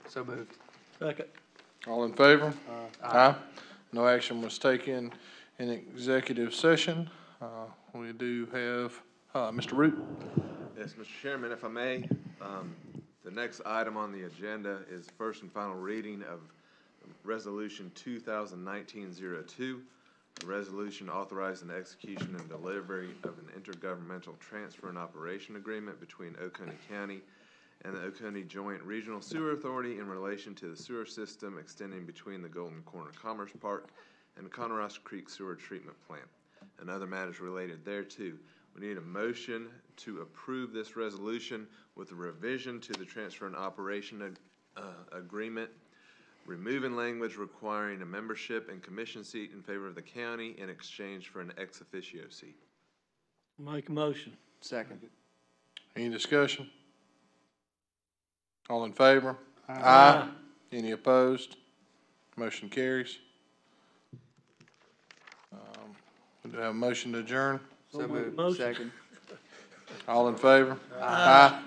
So moved. Second. All in favor? Aye. No action was taken in executive session. We do have, Mr. Root. Yes, Mr. Chairman, if I may, the next item on the agenda is first and final reading of Resolution 2019-02, a resolution authorizing the execution and delivery of an intergovernmental transfer and operation agreement between Oconee County and the Oconee Joint Regional Sewer Authority in relation to the sewer system extending between the Golden Corner Commerce Park and the Conorosk Creek Sewer Treatment Plant and other matters related thereto. We need a motion to approve this resolution with a revision to the transfer and operation agreement, removing language requiring a membership and commission seat in favor of the county in exchange for an ex officio seat. Make a motion. Second. Any discussion? All in favor? Aye. Any opposed? Motion carries. We do have a motion to adjourn. So moved. Motion. Second. All in favor? Aye.